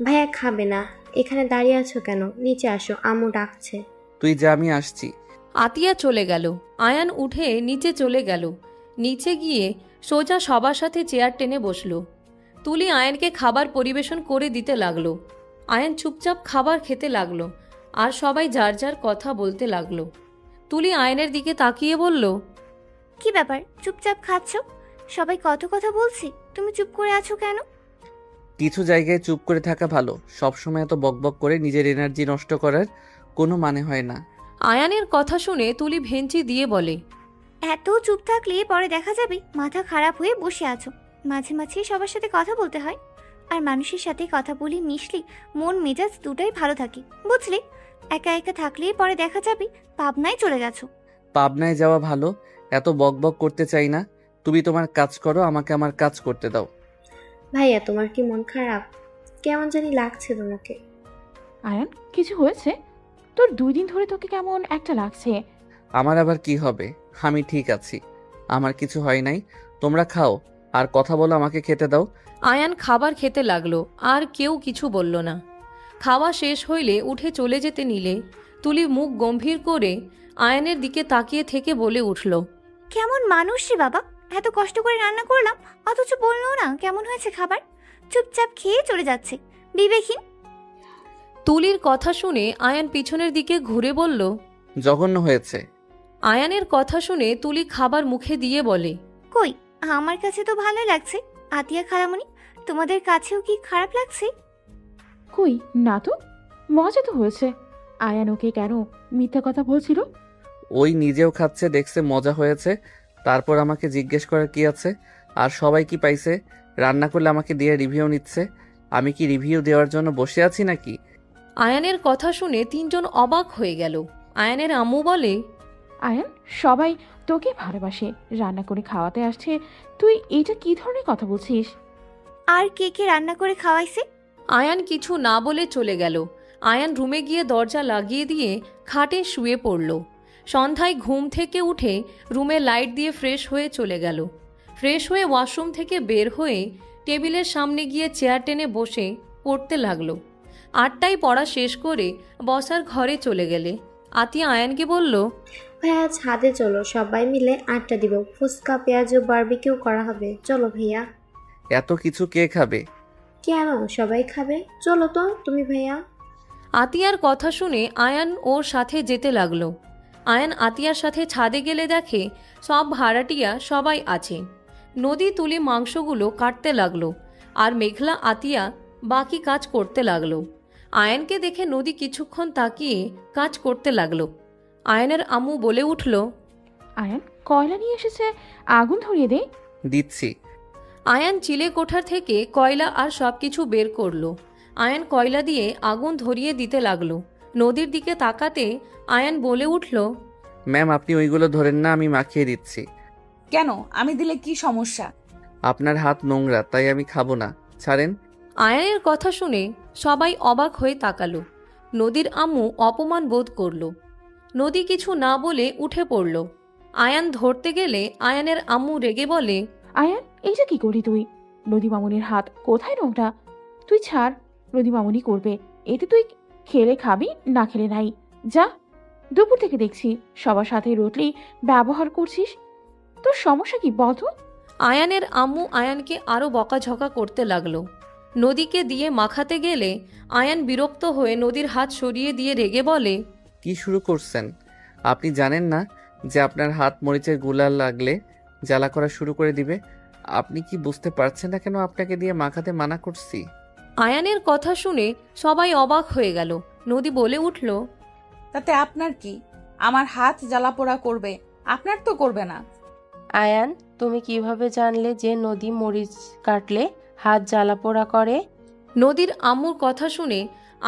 ভাইয়া খাবে না, এখানে দাঁড়িয়ে আছো কেন? নিচে আসো, আম্মু ডাকছে। তুই যা, আমি আসছি। আতিয়া চলে গেল। আয়ান উঠে নিচে চলে গেল। নিচে গিয়ে সোজা সবার সাথে চেয়ার টেনে বসলো। তুলি আয়ানকে খাবার পরিবেশন করে দিতে লাগলো। আয়ান চুপচাপ খাবার খেতে লাগলো আর সবাই যার যার কথা বলতে লাগলো। তুলি আয়ানের দিকে তাকিয়ে বলল, কি ব্যাপার, চুপচাপ খাচ্ছ? সবাই কত কথা বলছি, তুমি চুপ করে আছো কেন? কিছু জায়গায় চুপ করে থাকা ভালো। সবসময় এত বকবক করে নিজের এনার্জি নষ্ট করার কোনো মানে হয় না। আয়ানের কথা শুনে তুলি ভেঞ্চি দিয়ে বলে, এত চুপ থাকলে পরে দেখা যাবে মাথা খারাপ হয়ে বসে আছো। মাঝে মাঝে সবার সাথে কথা বলতে হয়, আর মানুষের সাথে কথা বলি মিশলি মন মেজাজ দুটাই ভালো থাকে, বুঝলে? একা একা থাকলে পরে দেখা যাবে পাবনায় চলে গেছো। পাবনায় যাওয়া ভালো, এত বকবক করতে চাই না। তুমি তোমার কাজ করো, আমাকে আমার কাজ করতে দাও। ভাইয়া তোমার কি মন খারাপ? কেমন জানি লাগছে তোমাকে। আয়ান, কিছু হয়েছে? তোর 2 দিন ধরে তোকে কেমন একটা লাগছে। আমার আবার কি হবে? আমি ঠিক আছি, আমার কিছু হয় নাই। তোমরা খাও আর কথা বলো, আমাকে খেতে দাও। আয়ান খাবার খেতে লাগলো আর কেউ কিছু বলল না। খাওয়া শেষ হইলে উঠে চলে যেতে নিলে তুলি মুখ গম্ভীর করে আয়ানের দিকে তাকিয়ে থেকে বলে উঠল, কেমন মানুষ রে বাবা, এত কষ্ট করে রান্না করলাম অথচ বললো না কেমন হয়েছে খাবার। চুপচাপ খেয়ে চলে যাচ্ছে, বিবেকহীন। তুলির কথা শুনে আয়ান পিছনের দিকে ঘুরে বলল, জঘন্য হয়েছে। আয়ানের কথা শুনে তুলি খাবার মুখে দিয়ে বলে, কই, আমার কাছে তো ভালোই লাগছে। আতিয়া খালামণি, তোমাদের কাছেও কি খারাপ লাগছে? কই না তো, মজা তো হয়েছে। আয়ান ওকে কেন মিথ্যা কথা বলছিল? ওই নিজেও খাচ্ছে, দেখছে মজা হয়েছে, তারপর আমাকে জিজ্ঞেস করার কি আছে? আর সবাই কি পাইছে? রান্না করলে আমাকে দিয়ে রিভিউ নিচ্ছে। আমি কি রিভিউ দেওয়ার জন্য বসে আছি নাকি? আয়ানের কথা শুনে 3 জন অবাক হয়ে গেল। আয়ানের আম্মু বলে, আয়ান, সবাই তোকে ভালোবাসে, রান্না করে খাওয়াতে আসছে, তুই এটা কি ধরনের কথা বলছিস? আর কে কে রান্না করে খাওয়াইছে? আয়ান কিছু না বলে চলে গেল। আয়ান রুমে গিয়ে দরজা লাগিয়ে দিয়ে খাটে শুয়ে পড়ল। সন্ধ্যায় ঘুম থেকে উঠে রুমে লাইট দিয়ে ফ্রেশ হয়ে চলে গেল। ফ্রেশ হয়ে ওয়াশরুম থেকে বের হয়ে টেবিলের সামনে গিয়ে চেয়ার টেনে বসে পড়তে লাগলো। 8টায় পড়া শেষ করে বসার ঘরে চলে গেলে আতিয়া আয়ানকে বলল, ভাইয়া ছাদে চলো, সবাই মিলে আড্ডা দিব, ফুচকা পেঁয়াজ ও বারবিকিউ করা হবে, চলো ভাইয়া। এত কিছু কে খাবে? কেন, সবাই খাবে, চলো তো তুমি ভাইয়া। আতিয়ার কথা শুনে আয়ান ওর সাথে যেতে লাগলো। আয়ান আতিয়ার সাথে ছাদে গেলে দেখে সব ভাড়াটিয়া সবাই আছে। নদী তুলি মাংসগুলো কাটতে লাগলো আর মেঘলা আতিয়া বাকি কাজ করতে লাগলো। আয়ানকে দেখে নদী কিছুক্ষণ তাকিয়ে কাজ করতে লাগলো। আয়ানের আম্মু বলে উঠল, আয়ান, কয়লা নিয়ে এসেছে, আগুন ধরিয়ে দে। দিচ্ছি। আয়ান চিলে কোঠার থেকে কয়লা আর সব কিছু বের করলো। আয়ান কয়লা দিয়ে আগুন ধরিয়ে দিতে লাগলো। নদীর দিকে তাকাতে আয়ান বলে উঠল, ম্যাম, আপনি ওইগুলো ধরেন না, আমি মাখিয়ে দিচ্ছি। কেন? আমি দিলে কি সমস্যা? আপনার হাত নোংরা, তাই আমি খাবো না, ছাড়েন। আয়ানের কথা শুনে সবাই অবাক হয়ে তাকালো। নদীর আম্মু অপমান বোধ করল। নদী কিছু না বলে উঠে পড়ল। আয়ান ধরতে গেলে আয়ানের আম্মু রেগে বলে, আয়ান, এইটা কি করলি তুই? নদী মামুনির হাত কোথায় নোংরা? তুই ছাড়, নদী মামুনি করবে, এতে তুই খেলে খাবি, না খেলে নাই। যা, দুপুর থেকে দেখছি সবার সাথে রোটলি ব্যবহার করছিস, তোর সমস্যা কি বল তো? আয়ানের আম্মু আয়ানকে আরও বকাঝকা করতে লাগলো। নদীকে দিয়ে মাখাতে গেলে আয়ান বিরক্ত হয়ে নদীর হাত সরিয়ে দিয়ে রেগে বলে, কি শুরু করছেন? আপনি জানেন না যে আপনার হাত মরিচের গুলা লাগলে জ্বালা করা শুরু করে দিবে? আপনি কি বুঝতে পারছেন না কেন আপনাকে দিয়ে মাখাতে মানা করছি? আয়ানের কথা শুনে সবাই অবাক হয়ে গেল। নদী বলে উঠল, তাতে আপনার কি? আমার হাত জ্বালাপোড়া করবে, আপনার তো করবে না। আয়ান, তুমি কিভাবে জানলে যে নদী মরিচ কাটলে হাত জ্বালাপোড়া করে? নদীর আম্মুর কথা শুনে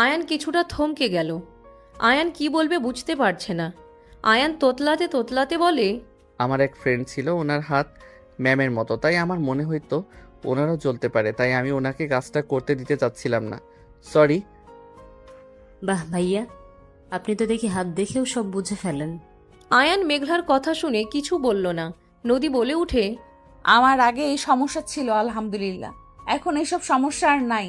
আয়ান কিছুটা থমকে গেল। আয়ান কি বলবে বুঝতে পারছে না। আয়ান তোতলাতে তোতলাতে বলে, আমার এক ফ্রেন্ড ছিল, ওনার হাত ম্যামের মতো, তাই আমার মনে হইতো ওনারও জ্বলতে পারে, তাই আমি ওনাকে কাজটা করতে দিতে চাচ্ছিলাম না। সরি। বাহ ভাইয়া, আপনি তো দেখি হাত দেখেও সব বুঝে ফেলেন। আয়ান মেঘলার কথা শুনে কিছু বলল না। নদী বলে উঠে, আমার আগে এই সমস্যা ছিল, আলহামদুলিল্লাহ এখন এসব সমস্যা আর নাই।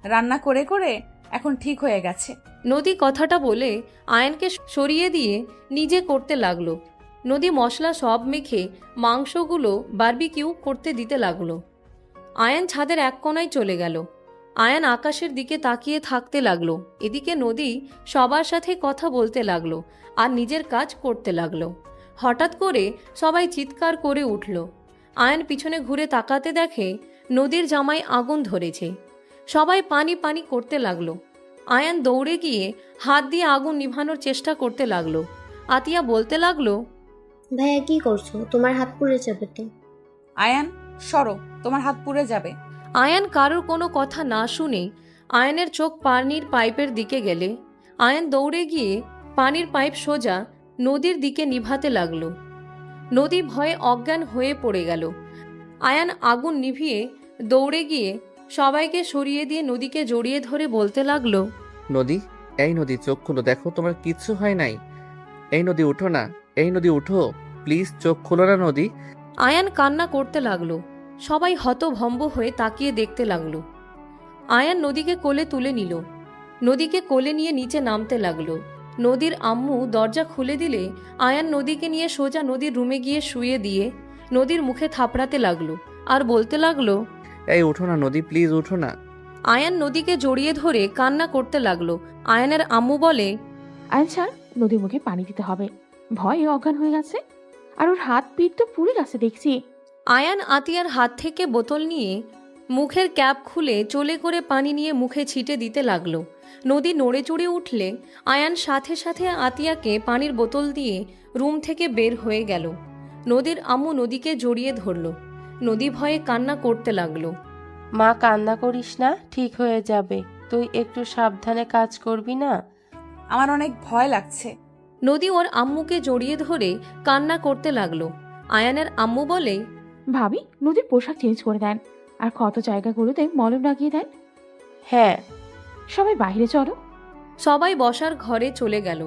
রান্না করে করে এখন ঠিক হয়ে গেছে। নদী কথাটা বলে আয়ানকে সরিয়ে দিয়ে নিজে করতে লাগলো। নদী মশলা সব মেখে মাংসগুলো বারবিকিউ করতে দিতে লাগলো। আয়ান ছাদের এক কোণায় চলে গেল। আয়ান আকাশের দিকে তাকিয়ে থাকতে লাগলো। এদিকে নদী সবার সাথে কথা বলতে লাগলো আর নিজের কাজ করতে লাগলো। হঠাৎ করে সবাই চিৎকার করে উঠল। আয়ান পিছনে ঘুরে তাকাতে দেখে নদীর জামায় আগুন ধরেছে। সবাই পানি পানি করতে লাগলো। আয়ান দৌড়ে গিয়ে হাত দিয়ে আগুন নিভানোর চেষ্টা করতে লাগলো। আতিয়া বলতে লাগলো, ভাইয়া কি করছো? তোমার হাত পুড়ে যাবে তো। আয়ান সরো, তোমার হাত পুড়ে যাবে। আয়ান কারোর কোনো কথা না শুনে আয়ানের চোখ পানির পাইপের দিকে গেলে আয়ান দৌড়ে গিয়ে পানির পাইপ সোজা নদীর দিকে নিভাতে লাগলো। নদী ভয়ে অজ্ঞান হয়ে পড়ে গেল। আয়ান আগুন নিভিয়ে দৌড়ে গিয়ে সবাইকে সরিয়ে দিয়ে নদীকে জড়িয়ে ধরে বলতে লাগলো, নদী, এই নদী চোখ খুলো, দেখো তোমার কিচ্ছু হয় নাই। এই নদী উঠো না, এই নদী উঠো, প্লিজ চোখ খুলো না নদী। আয়ান কান্না করতে লাগলো। সবাই হতভম্ব হয়ে তাকিয়ে দেখতে লাগলো। আয়ান নদীকে কোলে তুলে নিল। নদীকে কোলে নিয়ে নিচে নামতে লাগলো। নদীর আম্মু দরজা খুলে দিলে আয়ান নদীকে নিয়ে সোজা নদীর রুমে গিয়ে শুয়ে দিয়ে নদীর মুখে থাপড়াতে লাগলো আর বলতে লাগলো, এই উঠো না নদী, প্লিজ উঠো না। আয়ান নদীকে জড়িয়ে ধরে কান্না করতে লাগলো। আয়ানের আম্মু বলে, আয়ান ছাড়, নদীর মুখে পানি দিতে হবে। ভয়ে অজ্ঞান হয়ে গেছে, আর ওর হাত পিঠ তো পুড়ে গেছে দেখছি। আয়ান আতিয়ার হাত থেকে বোতল নিয়ে মুখের ক্যাপ খুলে চলে করে পানি নিয়ে মুখে ছিটে দিতে লাগলো। নদী নড়ে চড়ে উঠলে আয়ান সাথে সাথে আতিয়াকে পানির বোতল দিয়ে রুম থেকে বের হয়ে গেল। নদীর আম্মু নদীকে জড়িয়ে ধরল। নদী ভয়ে কান্না করতে লাগলো। মা, কান্না করিস না, ঠিক হয়ে যাবে। তুই একটু সাবধানে কাজ করবি না? আমার অনেক ভয় লাগছে। নদী ওর আম্মুকে জড়িয়ে ধরে কান্না করতে লাগলো। আয়ানের আম্মু বলে, ভাবি, নদীর পোশাক চেঞ্জ করে দেন আর ক্ষত জায়গাগুলোতে মলম লাগিয়ে দেন। হ্যাঁ। সবাই বাইরে চলো। সবাই বসার ঘরে চলে গেল।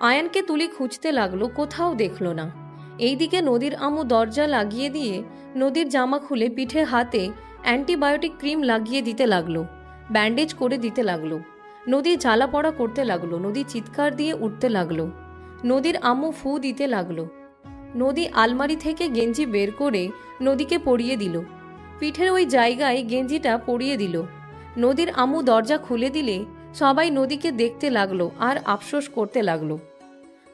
আয়ানকে তুলি খুঁজতে লাগলো, কোথাও দেখলো না। এইদিকে নদীর আম্মু দরজা লাগিয়ে দিয়ে নদীর জামা খুলে পিঠে হাতে অ্যান্টিবায়োটিক ক্রিম লাগিয়ে দিতে লাগলো, ব্যান্ডেজ করে দিতে লাগলো। নদী জ্বালা পড়া করতে লাগলো। নদী চিৎকার দিয়ে উঠতে লাগলো। নদীর আম্মু ফু দিতে লাগলো। নদী আলমারি থেকে গেঞ্জি বের করে নদীকে পরিয়ে দিল। পিঠের ওই জায়গায় গেঞ্জিটা পরিয়ে দিল। নদীর আম্মু দরজা খুলে দিলে সবাই নদীকে দেখতে লাগলো আর আফসোস করতে লাগলো।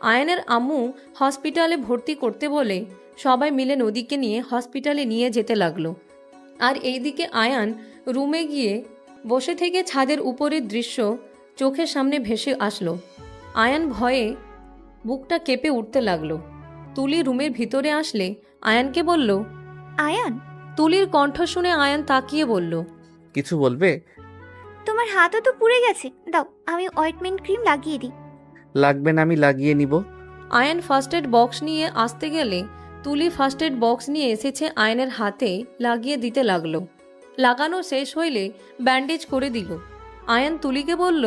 আয়ানের আম্মু হসপিটালে ভর্তি করতে বলে সবাই মিলে নদীকে নিয়ে হসপিটালে নিয়ে যেতে লাগলো। আর এইদিকে আয়ান রুমে গিয়ে বসে থেকে ছাদের উপরের দৃশ্য চোখের সামনে ভেসে আসলো। আয়ান ভয়ে বুকটা কেঁপে উঠতে লাগলো। তুলি রুমের ভিতরে আসলে আয়ানকে বলল, আয়ান, তুলির কণ্ঠ শুনে আয়ান তাকিয়ে বলল, কিছু বলবে? তোমার হাতও তো পুড়ে গেছে, দাও আমি অয়েন্টমেন্ট ক্রিম লাগিয়ে দিই। লাগবে না, আমি লাগিয়ে নিব। আয়ান ফার্স্ট এড বক্স নিয়ে আসতে গেলে তুলি ফার্স্ট এড বক্স নিয়ে এসেছে আয়নের হাতে লাগিয়ে দিতে লাগলো। লাগানো শেষ হইলে ব্যান্ডেজ করে দিল। আয়ান তুলিকে বলল,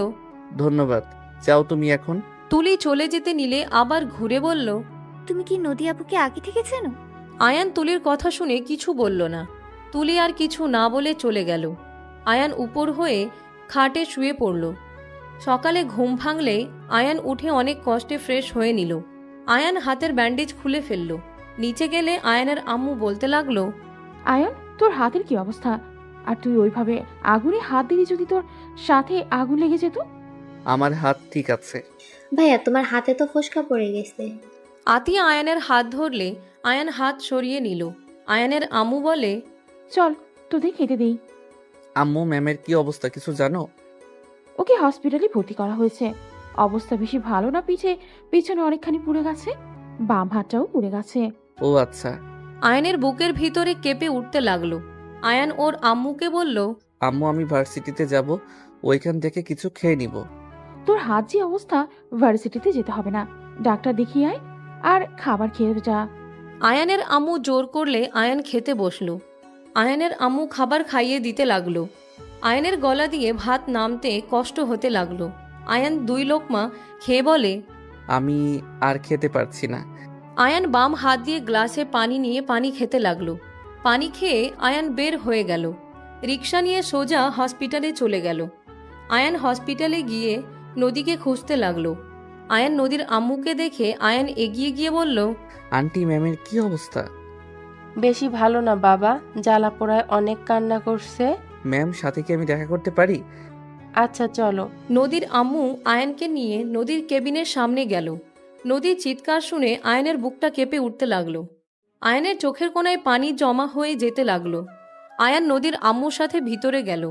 ধন্যবাদ, যাও তুমি এখন। তুলি চলে যেতে নিলে আবার ঘুরে বলল, তুমি কি নদী আপুকে আগে থেকে চেনো? আয়ান তুলির কথা শুনে কিছু বলল না। তুলি আর কিছু না বলে চলে গেল। আয়ান উপর হয়ে খাটে শুয়ে পড়ল। সকালে ঘুম ভাঙলে আয়ান উঠে অনেক কষ্টে ফ্রেশ হয়ে নিল। আয়ান হাতের ব্যান্ডেজ খুলে ফেলল। নিচে গেলে আয়ানের আম্মু বলতে লাগলো, আয়ান, তোর হাতের কি অবস্থা? আর তুই ওইভাবে আগুনে হাত দিলি, যদি তোর সাথে আগুন লেগে যেত। আমার হাত ঠিক আছে। ভাইয়া, তোমার হাতে তো ফোসকা পড়ে গেছে। আতিয়া আয়ানের হাত ধরলে আয়ান হাত সরিয়ে নিল। আয়ানের আম্মু বলে, চল তোদের খেতে দেই। আম্মু ম্যামের কি অবস্থা কিছু জানো? ওকে হসপিটালে ভর্তি করা হয়েছে। অবস্থা বেশি ভালো না, পিছনে অনেকখানি পুড়ে গেছে, বাম হাতটাও পুড়ে গেছে। ও আচ্ছা। আয়ানের বুকের ভিতরে কেঁপে উঠতে লাগলো। আয়ান ওর আম্মুকে বলল, আম্মু আমি ভার্সিটিতে যাব, ওইখান থেকে কিছু খেয়ে নিব। তোর হাত যে অবস্থা, ভার্সিটিতে যেতে হবে না, ডাক্তার দেখিয়ে আয় আর খাবার খেয়ে যা। আয়ানের আম্মু জোর করলে আয়ান খেতে বসলো। আয়ানের আম্মু খাবার খাইয়ে দিতে লাগলো। আয়ানের গলা দিয়ে ভাত নামতে কষ্ট হতে লাগলো। আয়ান 2 লোকমা খেয়ে বলে, আমি আর খেতে পারছি না। আয়ান বাম হাত দিয়ে গ্লাসে পানি নিয়ে পানি খেতে লাগলো। পানি খেয়ে আয়ান বের হয়ে গেল। রিক্সা নিয়ে সোজা হসপিটালে চলে গেল। আয়ান হসপিটালে গিয়ে নদীকে খুঁজতে লাগলো। আয়ান নদীর আম্মুকে দেখে আয়ান এগিয়ে গিয়ে বলল, আন্টি ম্যামের কি অবস্থা? বেশি ভালো না বাবা, জ্বালা পোড়ায় অনেক কান্না করছে। ম্যাম সাথে কি আমি দেখা করতে পারি? আচ্ছা চলো। নদীর আম্মু আয়ানকে নিয়ে নদীর কেবিনের সামনে গেল। নদীর চিৎকার শুনে আয়ানের বুকটা কেঁপে উঠতে লাগলো। আয়ানের চোখের কোণায় পানি জমা হয়ে যেতে লাগলো। আয়ান নদীর আম্মুর সাথে ভিতরে গেল।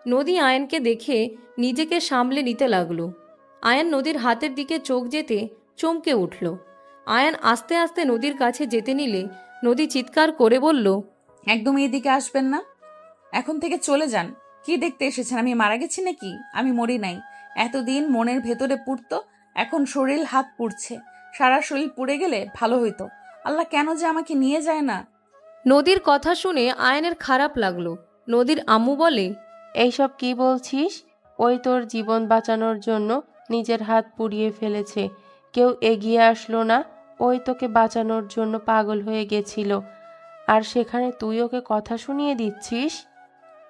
নদী আয়ানকে দেখে নিজেকে সামলে নিতে লাগলো। আয়ান নদীর হাতের দিকে চোখ যেতে চমকে উঠল। আয়ান আস্তে আস্তে নদীর কাছে যেতে নিলে নদী চিৎকার করে বলল, একদম এদিকে আসবেন না, এখন থেকে চলে যান। কি দেখতে এসেছেন? আমি মারা গেছি নাকি? আমি মরি নাই। এতদিন মনের ভেতরে পুড়তো, এখন শরীর হাত পুড়ছে। সারা শরীর পুড়ে গেলে ভালো হইতো। আল্লাহ কেন যে আমাকে নিয়ে যায় না। নদীর কথা শুনে আয়ানের খারাপ লাগলো। নদীর আম্মু বলে, এইসব কি বলছিস? ওই তোর জীবন বাঁচানোর জন্য নিজের হাত পুড়িয়ে ফেলেছে, কেউ এগিয়ে আসলো না। ওই তোকে বাঁচানোর জন্য পাগল হয়ে গেছিল, আর সেখানে তুই ওকে কথা শুনিয়ে দিচ্ছিস?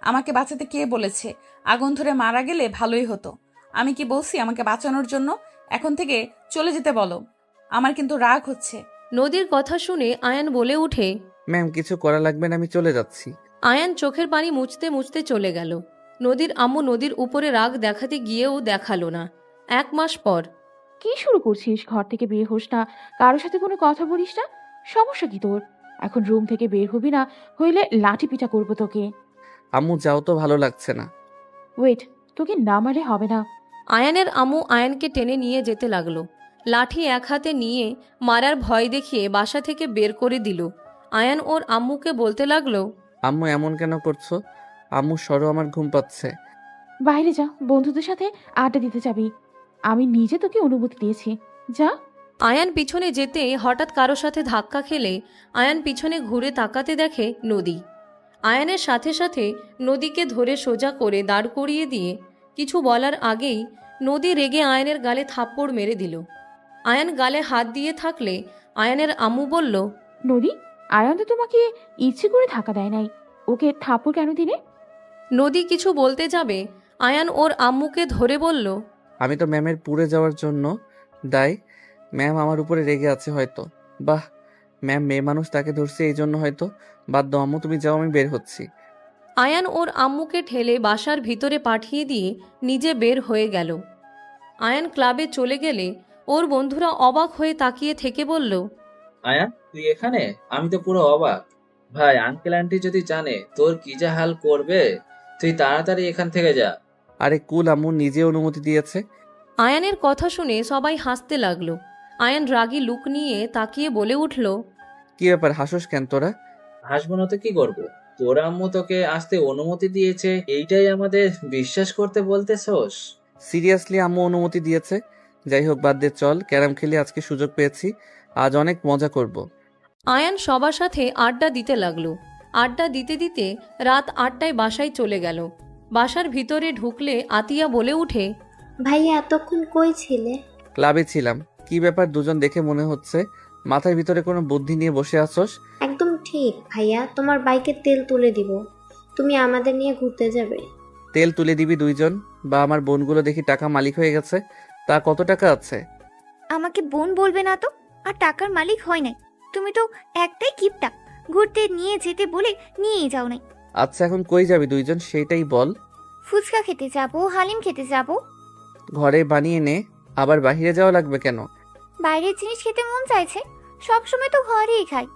আমাকে বাঁচাতে কে বলেছে? আগুন ধরে মারা গেলে ভালোই হতো। আমি কি বলছি আমাকে বাঁচানোর জন্য? এখন থেকে চলে যেতে বলো। আমার কিন্তু রাগ হচ্ছে। নদীর কথা শুনে আয়ান বলে উঠে, ম্যাম কিছু করা লাগবে না, আমি চলে যাচ্ছি। আয়ান চোখের পানি মুছতে মুছতে চলে গেল। নদীর আম্মু নদীর উপরে রাগ দেখাতে গিয়েও দেখালো না। 1 মাস পর। কি শুরু করছিস? ঘর থেকে বের হোস না, কারোর সাথে কোনো কথা বলিস না, সমস্যা কি তোর? এখন রুম থেকে বের হবি না, হইলে লাঠি পিটা করবো তোকে। আম্মু যাও তো, ভালো লাগছে না। ওয়েট, তোকে না মারলে হবে না। আয়ানের আম্মু আয়ানকে টেনে নিয়ে যেতে লাগলো। লাঠি এক হাতে নিয়ে মারার ভয় দেখিয়ে বাসা থেকে বের করে দিল। আয়ান ওর আম্মুকে বলতে লাগলো, আম্মু এমন কেন করছো? আম্মু সরো, আমার ঘুম পাচ্ছে। বাইরে যা, বন্ধুদের সাথে আড্ডা দিতে যাবি। আমি নিজে তোকে অনুমতি দিয়েছি, যা। আয়ান পিছনে যেতে হঠাৎ কারো সাথে ধাক্কা খেলে আয়ান পিছনে ঘুরে তাকাতে দেখে নদী। আয়ানের সাথে সাথে নদীকে ধরে সোজা করে দাঁড় করিয়ে দিয়ে কিছু বলার আগেই নদী রেগে আয়ানের গালে থাপ্পড় মেরে দিল। আয়ান গালে হাত দিয়ে থাকলে আয়ানের আম্মু বলল, নদী, আয়ান তো তোমাকে ইচ্ছে করে ধাক্কা দেয় নাই, ওকে থাপ্পড় কেন দিলে? নদী কিছু বলতে যাবে আয়ান ওর আম্মুকে ধরে বলল, আমি তো ম্যামের পুড়ে যাওয়ার জন্য দায়। ম্যাম আমার উপরে রেগে আছে হয়তো। বাহ, ম্যাম মেয়ে মানুষ, তাকে ধরছে এই জন্য হয়তো। বাদ দাও আম্মু, তুমি যাও, আমি বের হচ্ছি। আয়ান ওর আম্মুকে ঠেলে বাসার ভিতরে পাঠিয়ে দিয়ে নিজে বের হয়ে গেল। আয়ান ক্লাবে চলে গেলে ওর বন্ধুরা অবাক হয়ে তাকিয়ে থেকে বলল, আয়ান তুই এখানে? আমি তো পুরো অবাক। ভাই, আঙ্কেল আন্টি যদি জানে তোর কি যা হাল করবে। তুই তাড়াতাড়ি এখান থেকে যা। আরে কুল, আম্মু নিজে অনুমতি দিয়েছে। আয়ানের কথা শুনে সবাই হাসতে লাগলো। আয়ান রাগী লুক নিয়ে তাকিয়ে বলে উঠল, কি ব্যাপার, হাসোস কেন তোরা? হাসবো না তো কি করবো? তোর আম্মু তোকে আসতে অনুমতি দিয়েছে, এইটাই আমাদের বিশ্বাস করতে বলতেছস? সিরিয়াসলি আম্মু অনুমতি দিয়েছে। যাই হোক, বাদ দে, চল ক্যারাম খেলে, আজকে সুযোগ পেয়েছি, আজ অনেক মজা করব। আয়ান সবার সাথে আড্ডা দিতে লাগলো। আড্ডা দিতে দিতে রাত 8টায় বাসায় চলে গেল। বাসার ভিতরে ঢুকলে আতিয়া বলে উঠে, ভাইয়া এতক্ষণ কই ছিলে? ক্লাবে ছিলাম। কি ব্যাপার, দুজন দেখে মনে হচ্ছে মাথার ভিতরে কোনো বুদ্ধি নিয়ে বসে আছোস। একদম ঠিক ভাইয়া, তোমার বাইকে তেল তুলে দিব, তুমি আমাদের নিয়ে ঘুরতে যাবে। তেল তুলে দিবি দুইজন? বা আমার বোনগুলো দেখি টাকা মালিক হয়ে গেছে। তা কত টাকা আছে? আমাকে বোন বলবে না তো, আর টাকার মালিক হয় নাই। তুমি তো একটাই কিপটা, ঘুরতে নিয়ে যেতে বলে নিয়েই যাও নাই। আচ্ছা এখন কই যাবি দুইজন, সেইটাই বল। ফুচকা খেতে যাবো, হালিম খেতে যাবো। ঘরে বানিয়ে নে, আবার বাহিরে যাওয়া লাগবে কেন? বাইরের জিনিস খেতে মন চাইছে, সবসময় তো ঘরেই খাই।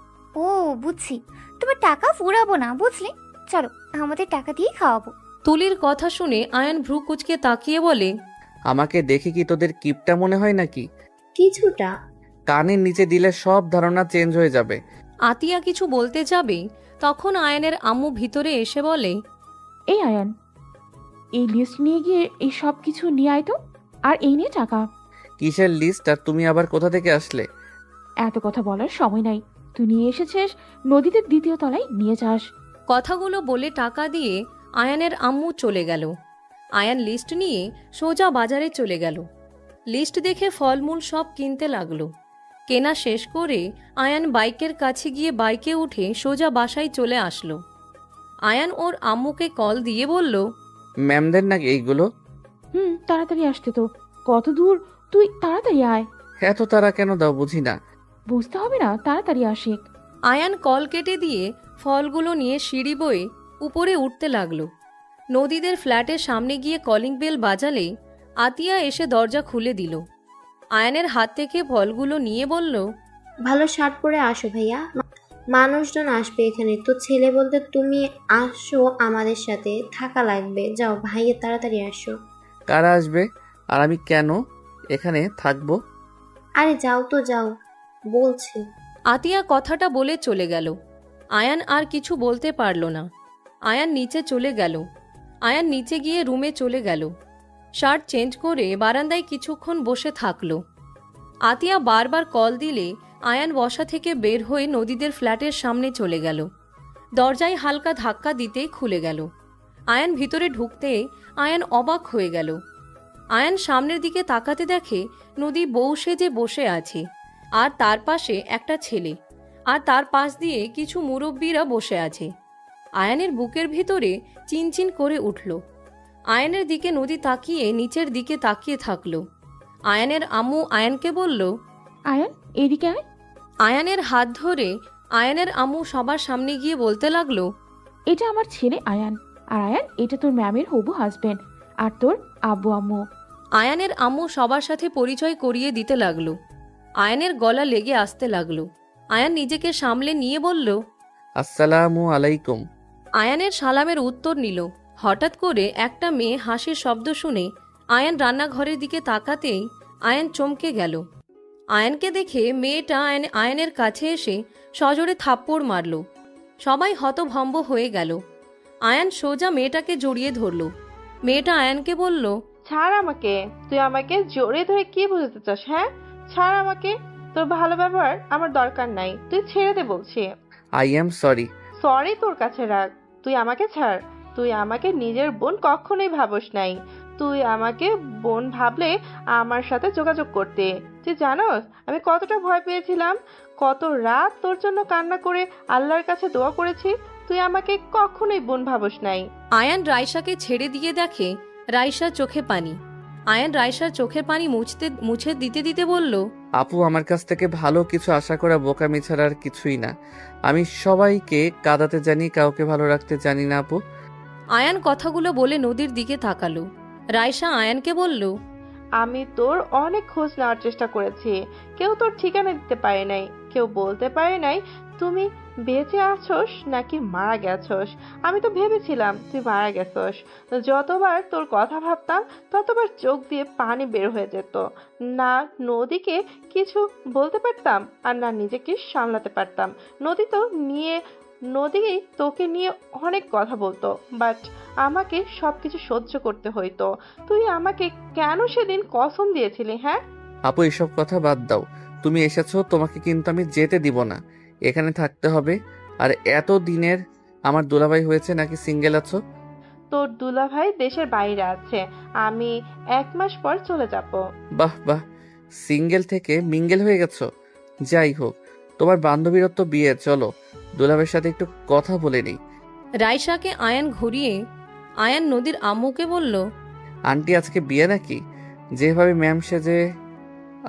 ও বুঝছি, তোমার টাকা ফুরাবো না, বুঝলি? চলো, আমাদের টাকা দিয়ে খাওয়াবো। তুলির কথা শুনে আয়ান ভ্রু কুচকে তাকিয়ে বলে, আমাকে দেখে কি তোদের কিপটা মনে হয় নাকি? কিছুটা। কানের নিচে দিলে সব ধারণা চেঞ্জ হয়ে যাবে। আতিয়া কিছু বলতে যাবে, তখন আয়ানের আম্মু ভিতরে এসে বলে, এই আয়ান, এই লিস্ট নিয়ে গিয়ে এই সব কিছু নিয়ে আয় তো, আর এই নিয়ে টাকা। কিসের লিস্ট, আর তুমি আবার কোথা থেকে আসলে? এত কথা বলার সময় নাই, তুই নিয়ে এসেছিস, নদীতে 2য় তলায় নিয়ে যাস। কথাগুলো বলে টাকা দিয়ে আয়ানের আম্মু চলে গেল। আয়ান লিস্ট নিয়ে সোজা বাজারে চলে গেল। লিস্ট দেখে ফলমূল সব কিনতে লাগলো। কেনা শেষ করে আয়ান বাইকের কাছে গিয়ে বাইকে উঠে সোজা বাসায় চলে আসলো। আয়ান ওর আম্মুকে কল দিয়ে বলল, ম্যামদের নাকি এইগুলো? তাড়াতাড়ি আসতে তো। কত দূর, তুই তাড়াতাড়ি আয়। এত তারা কেন দাও বুঝি না। বুঝতে হবে না, তাড়াতাড়ি আসিক। আয়ান কল কেটে দিয়ে ফলগুলো নিয়ে সিঁড়ি বয়ে উপরে উঠতে লাগলো। নদীদের ফ্ল্যাটের সামনে গিয়ে কলিং বেল বাজালে আতিয়া এসে দরজা খুলে দিল। আয়ানের হাত থেকে ফলগুলো নিয়ে বলল, ভালো শার্ট পরে আসো ভাইয়া, মানুষজন আসবে এখানে। তো ছেলে বলতে তুমি আসো, আমাদের সাথে থাকা লাগবে। যাও ভাইয়া, তাড়াতাড়ি আসো। কারা আসবে আর আমি কেন এখানে থাকবো? আরে যাও তো, যাও বলছি। আতিয়া কথাটা বলে চলে গেল। আয়ান আর কিছু বলতে পারল না। আয়ান নিচে চলে গেল। আয়ান নিচে গিয়ে রুমে চলে গেল। শার্ট চেঞ্জ করে বারান্দায় কিছুক্ষণ বসে থাকলো। আতিয়া বারবার কল দিলে আয়ান বসা থেকে বের হয়ে নদীদের ফ্ল্যাটের সামনে চলে গেল। দরজায় হালকা ধাক্কা দিতেই খুলে গেল। আয়ান ভিতরে ঢুকতে আয়ান অবাক হয়ে গেল। আয়ান সামনের দিকে তাকাতে দেখে নদী বউ সেজে বসে আছে, আর তার পাশে একটা ছেলে, আর তার পাশ দিয়ে কিছু মুরব্বীরা বসে আছে। আয়ানের বুকের ভিতরে চিনচিন করে উঠল। আয়ানের দিকে নদী তাকিয়ে নিচের দিকে তাকিয়ে থাকলো। আয়ানের আম্মু আয়ানকে বলল, আয়ান, এদিকে আয়। আয়ানের হাত ধরে আয়ানের আম্মু সবার সামনে গিয়ে বলতে লাগলো, এটা আমার ছেলে আয়ান, আর আয়ান এটা তোর ম্যামের হবু হাজবেন্ড, আর তোর আব্বু আম্মু। আয়ানের আম্মু সবার সাথে পরিচয় করিয়ে দিতে লাগলো। আয়ানের গলা লেগে আসতে লাগলো। আয়ান নিজেকে সামলে নিয়ে বলল, আসসালামু আলাইকুম। আয়ানের সালামের উত্তর নিল। হঠাৎ করে একটা মেয়ে হাসির শব্দ শুনে আয়ান রান্নাঘরের দিকে তাকাতেই আয়ান চমকে গেল। আয়ানকে দেখে মেয়েটা আয়ানের কাছে এসে সজোরে থাপ্পড় মারল। সবাই হতভম্ব হয়ে গেল। আয়ান সোজা মেয়েটাকে জড়িয়ে ধরল। মেয়েটা আয়ানকে বলল, ছাড় আমাকে, তুই আমাকে জোরে ধরে কি বোঝাতে চাস? হ্যাঁ, ছাড় আমাকে, তোর ভালো ব্যবহার আমার দরকার নাই, তুই ছেড়ে দে বলছি। I am sorry. সরি তোর কাছে রাখ, তুই আমাকে ছাড়। তুই আমাকে নিজের বোন কখনোই ভাবস নাই। তুই আমাকে বোন ভাবলে আমার সাথে যোগাযোগ করতে। তুই জানোস আমি কতটা ভয় পেয়েছিলাম, কত রাত তোর জন্য কান্না করে আল্লাহর কাছে দোয়া করেছি। তুই আমাকে কখনোই বোন ভাবস নাই। আয়ান রাইসাকে ছেড়ে দিয়ে দেখে রাইসার চোখে পানি। আয়ান রাইসার চোখের পানি মুছে দিতে দিতে বলল, আপু, আমার কাছ থেকে ভালো কিছু আশা করা বোকামি ছাড়া আর কিছুই না। আমি সবাইকে কাঁদাতে জানি, কাউকে ভালো রাখতে জানি না আপু। আয়ান কথাগুলো বলে নদীর দিকে তাকালো। রাইসা আয়ানকে বলল, আমি তোর অনেক খোঁজ নেওয়ার চেষ্টা করেছি, কেউ তোর ঠিকানা দিতে পারে নাই, কেউ বলতে পারে নাই তুমি বেঁচে আছোস নাকি মারা গেছোস। আমি তো ভেবেছিলাম তুই মারা গেছোস। যতবার তোর কথা ভাবতাম ততবার চোখ দিয়ে পানি বের হয়ে যেত। না নদীকে কিছু বলতে পারতাম, আর না নিজেকে সামলাতে পারতাম। নদী তোকে নিয়ে অনেক কথা বলতো, বাট আমাকে সবকিছু সহ্য করতে হইতো। তুই আমাকে কেন সেদিন কসম দিয়েছিলি? হ্যাঁ আপু, এসব কথা বাদ দাও। তুমি এসেছো, তোমাকে কিন্তু আমি যেতে দিব না, এখানে থাকতে হবে। আর এত দিনের আমার দুলাভাই হয়েছে নাকি সিঙ্গেল আছো? তোর দুলাভাই দেশের বাইরে আছে, আমি 1 মাস পর চলে যাব। বাহ বাহ, সিঙ্গেল থেকে মিঙ্গেল হয়ে গেছো। যাই হোক, তোমার বান্ধবীর তো বিয়ে, চলো দুলাভাইয়ের সাথে একটু কথা বলে নিই। রাইসাকে আয়ান ঘুরিয়ে আয়ান নদীর আম্মুকে বলল, আন্টি আজকে বিয়ে নাকি? যেভাবে ম্যাম সেজে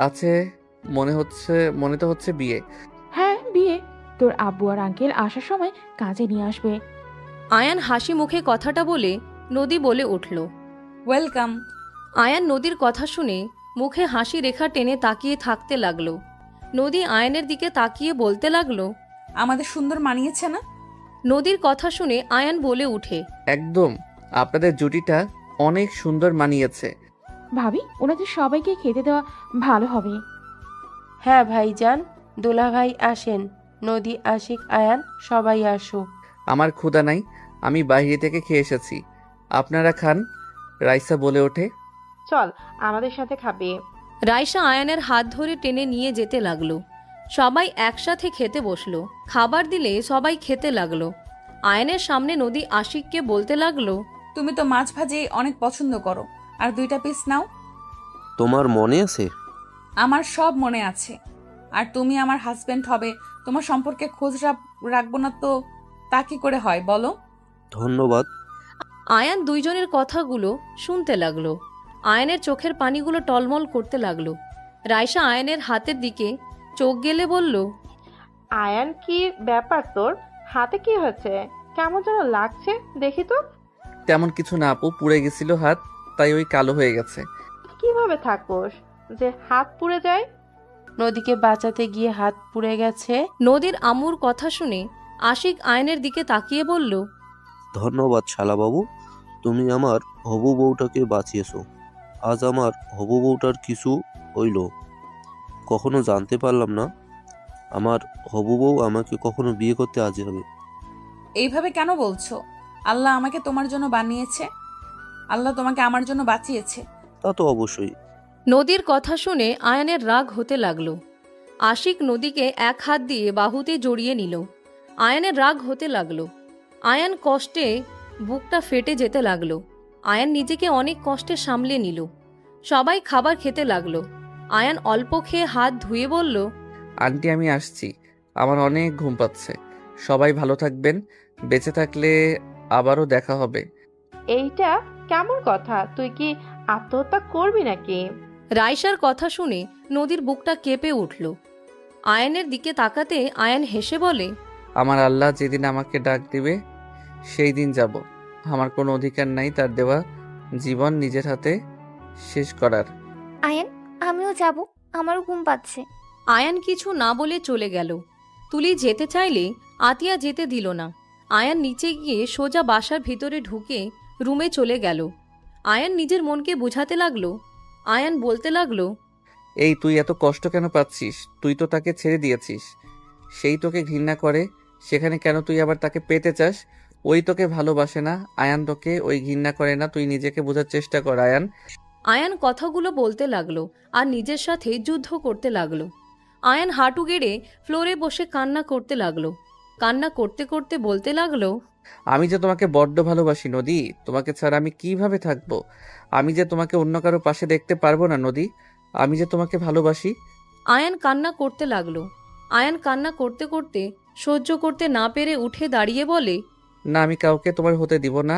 আছে মনে তো হচ্ছে বিয়ে। হ্যাঁ, বিয়ে। তোর আব্বু আর আঙ্কেল আসার সময় কাজে নিয়ে আসবে। আয়ান হাসি মুখে কথাটা বলে নদী বলে উঠল, ওয়েলকাম। আয়ান নদীর কথা শুনে মুখে হাসি রেখা টেনে তাকিয়ে থাকতে লাগলো। নদী আয়ানের দিকে তাকিয়ে বলতে লাগলো। আমাদের সুন্দর মানিয়েছে না? নদীর কথা শুনে আয়ান বলে উঠে, একদম, আপনাদের জুটিটা অনেক সুন্দর মানিয়েছে। ভাবি, ওনাদের সবাইকে খেতে দেওয়া ভালো হবে। হ্যাঁ ভাইজান, দুলাভাই আসেন, নদী, আশিক, আয়ান সবাই আসো। আমার ক্ষুধা নাই, আমি বাইরে থেকে খেয়ে এসেছি, আপনারা খান। রাইসা বলে ওঠে। চল, আমাদের সাথে খাবে। রাইসা আয়ানের হাত ধরে টেনে নিয়ে যেতে লাগলো। সবাই একসাথে খেতে বসলো। খাবার দিলে সবাই খেতে লাগলো। আয়ানের সামনে নদী আশিককে বলতে লাগলো, তুমি তো মাছ ভাজি অনেক পছন্দ করো, আর 2টা পিস নাও। তোমার মনে আছে? আমার সব মনে আছে। আর তুমি আমার হাজবেন্ড হবে, তোমার সম্পর্কে খোঁজ রাখবো না তো তা কি করে হয় বলো? ধন্যবাদ। আয়ান দুইজনের কথাগুলো শুনতে লাগলো। আয়ানের চোখের পানিগুলো টলমল করতে লাগলো। রাইসা আয়ানের হাতের দিকে চোখ গেলে বলল, আয়ান, কি ব্যাপার তোর? হাতে কি হয়েছে? কেমন যেন লাগছে, দেখি তো। তেমন কিছু না আপু, পুড়ে গেছিল হাত, তাই ওই কালো হয়ে গেছে। কিভাবে থাকোস যে হাত পুড়ে যায়? নদীকে বাঁচাতে গিয়ে হাত পুড়ে গেছে। নদীর আম্মুর কথা শুনে আশিক আয়ানের দিকে তাকিয়ে বলল, ধন্যবাদ শালাবাবু, তুমি আমার হবু বউটাকে বাঁচিয়েছো। আজ আমার হবু বউটার কিছু হইল, কখনো জানতে পারলাম না আমার হবু বউ আমাকে কখনো বিয়ে করতে রাজি হবে। এইভাবে কেন বলছো? আল্লাহ আমাকে তোমার জন্য বানিয়েছে, আল্লাহ তোমাকে আমার জন্য বাঁচিয়েছে। তা তো অবশ্যই। নদীর কথা শুনে আয়ানের রাগ হতে লাগলো। আশিক নদীকে এক হাত দিয়ে বাহুতে জড়িয়ে নিল। আয়ানের রাগ হতে লাগলো। আয়ান কষ্টে বুকটা ফেটে যেতে লাগলো। আয়ান নিজেকে অনেক কষ্টে সামলে নিল। সবাই খাবার খেতে লাগলো। আয়ান অল্প খেয়ে হাত ধুয়ে বলল, আন্টি আমি আসছি, আমার অনেক ঘুম পাচ্ছে। সবাই ভালো থাকবেন, বেঁচে থাকলে আবারও দেখা হবে। এইটা কেমন কথা? তুই কি আত্মহত্যা করবি নাকি? রাইসার কথা শুনে নদীর বুকটা কেঁপে উঠল। আয়ানের দিকে তাকাতে আয়ান হেসে বলে, আমার আল্লাহ যেদিন আমাকে ডাক দিবে সেই দিন যাব। আমার কোনো অধিকার নাই তার দেওয়া জীবন নিজের হাতে শেষ করার। আয়ান, আমিও যাব, আমারও ঘুম পাচ্ছে। আয়ান কিছু না বলে চলে গেল। তুলি যেতে চাইলে আতিয়া যেতে দিল না। আয়ান নিচে গিয়ে সোজা বাসার ভিতরে ঢুকে রুমে চলে গেল। আয়ান নিজের মনকে বোঝাতে লাগলো। আয়ান বলতে লাগলো, এই তুই এত কষ্ট কেন পাচ্ছিস? তুই তো তাকে ছেড়ে দিয়েছিস, সেই তোকে ঘৃণা করে, সেখানে কেন তুই আবার তাকে পেতে চাস? ওই তোকে ভালোবাসে না, আয়ান তোকে ওই ঘৃণা করে না। তুই নিজেকে বোঝার চেষ্টা কর আয়ান। আয়ান কথাগুলো বলতে লাগলো আর নিজের সাথে যুদ্ধ করতে লাগলো। আয়ান হাঁটু গেড়ে ফ্লোরে বসে কান্না করতে লাগলো। কান্না করতে করতে বলতে লাগলো, আমি যে তোমাকে বড্ড ভালোবাসি নদী, তোমাকে ছাড়া আমি কিভাবে থাকবো? আমি যে তোমাকে অন্য কারো পাশে দেখতে পারবো না নদী, আমি যে তোমাকে ভালোবাসি। আয়ান কান্না করতে লাগলো। আয়ান কান্না করতে করতে সহ্য করতে না পেরে উঠে দাঁড়িয়ে বলে, না, আমি কাউকে তোমার হতে দিব না,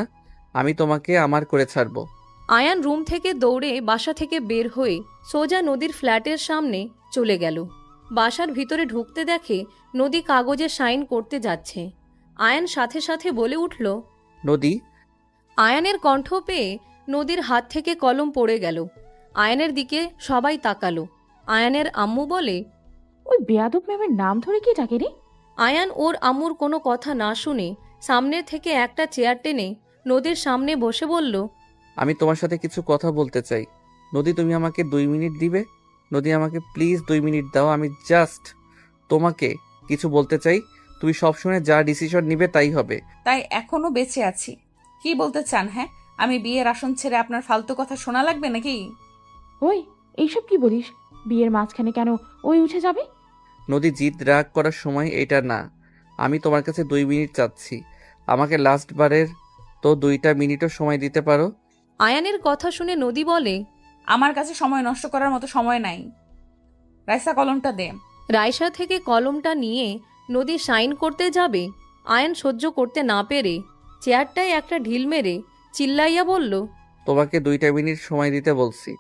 আমি তোমাকে আমার করে ছাড়বো। আয়ান রুম থেকে দৌড়ে বাসা থেকে বের হয়ে সোজা নদীর ফ্ল্যাটের সামনে চলে গেল। বাসার ভিতরে ঢুকতে দেখে নদী কাগজে সাইন করতে যাচ্ছে। আয়ান সাথে সাথে বলে উঠল, নদী। আয়ানের কণ্ঠ পেয়ে নদীর হাত থেকে কলম পড়ে গেল। আয়ানের দিকে সবাই তাকালো। আয়ানের আম্মু বলে, ওই বেয়াদব ম্যামের নাম ধরে কি ডাকে রে? আয়ান ওর আম্মুর কোনো কথা না শুনে সামনের থেকে একটা চেয়ার টেনে নদীর সামনে বসে বলল, আমি তোমার সাথে কিছু কথা বলতে চাই। নদী, তুমি আমাকে 2 মিনিট দিবে? নদী, আমাকে প্লিজ 2 মিনিট দাও, আমি জাস্ট তোমাকে কিছু বলতে চাই। তুমি সব শুনে যা ডিসিশন নিবে তাই হবে। তাই এখনো বেঁচে আছি। কি বলতে চান? হ্যাঁ, আমি বিয়ের আসন ছেড়ে আপনার ফালতু কথা শোনা লাগবে নাকি? ওই, এইসব কি বলিস? বিয়ের মাঝখানে কেন ওই উঠে যাবে? নদী, জিদ রাগ করার সময় এটা না। আমি তোমার কাছে 2 মিনিট চাচ্ছি, আমাকে লাস্ট বারের তো 2টা মিনিটও সময় দিতে পারো। আয়ানের কথা শুনে নদী বলে, আমার কাছে সময় নষ্ট করার মতো সময় নাই। রাইসা, কলমটা দে। রাইসা থেকে কলমটা নিয়ে নদী সাইন করতে যাবে। আয়ান সহ্য করতে না পেরে চেয়ারটায় একটা ঢিল মেরে চিল্লাইয়া বলল, তোমাকে 2টা মিনিট সময় দিতে বলছি,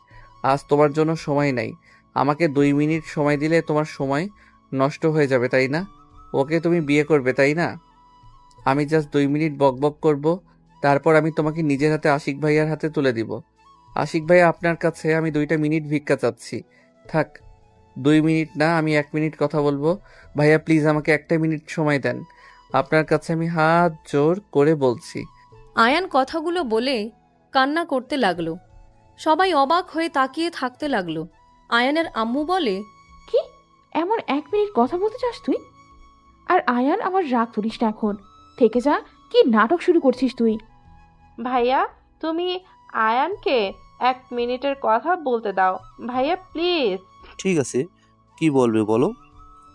আজ তোমার জন্য সময় নাই। আমাকে 2 মিনিট সময় দিলে তোমার সময় নষ্ট হয়ে যাবে, তাই না? ওকে তুমি বিয়ে করবে, তাই না? আমি জাস্ট 2 মিনিট বকবক করব, তারপর আমি তোমাকে নিজের হাতে আশিক ভাইয়ার হাতে তুলে দিব। আশিক ভাই, আপনার কাছে আমি 2টা মিনিট ভিক্ষা চাচ্ছি। থাক, 2 মিনিট না, আমি 1 মিনিট কথা বলবো। ভাইয়া প্লিজ আমাকে 1টা মিনিট সময় দেন, আপনার কাছে আমি হাত জোর করে বলছি। আয়ান কথাগুলো বলে কান্না করতে লাগলো। সবাই অবাক হয়ে তাকিয়ে থাকতে লাগলো। আয়ানের আম্মু বলে, কি এমন 1 মিনিট কথা বলতে চাস তুই? আর আয়ান, আমার রাগ তুলিস না এখন, থেকে যা। কি নাটক শুরু করছিস তুই? ভাইয়া তুমি আয়ানকে 1 মিনিটের কথা বলতে দাও ভাইয়া প্লিজ। ঠিক আছে, কি বলবে বলো।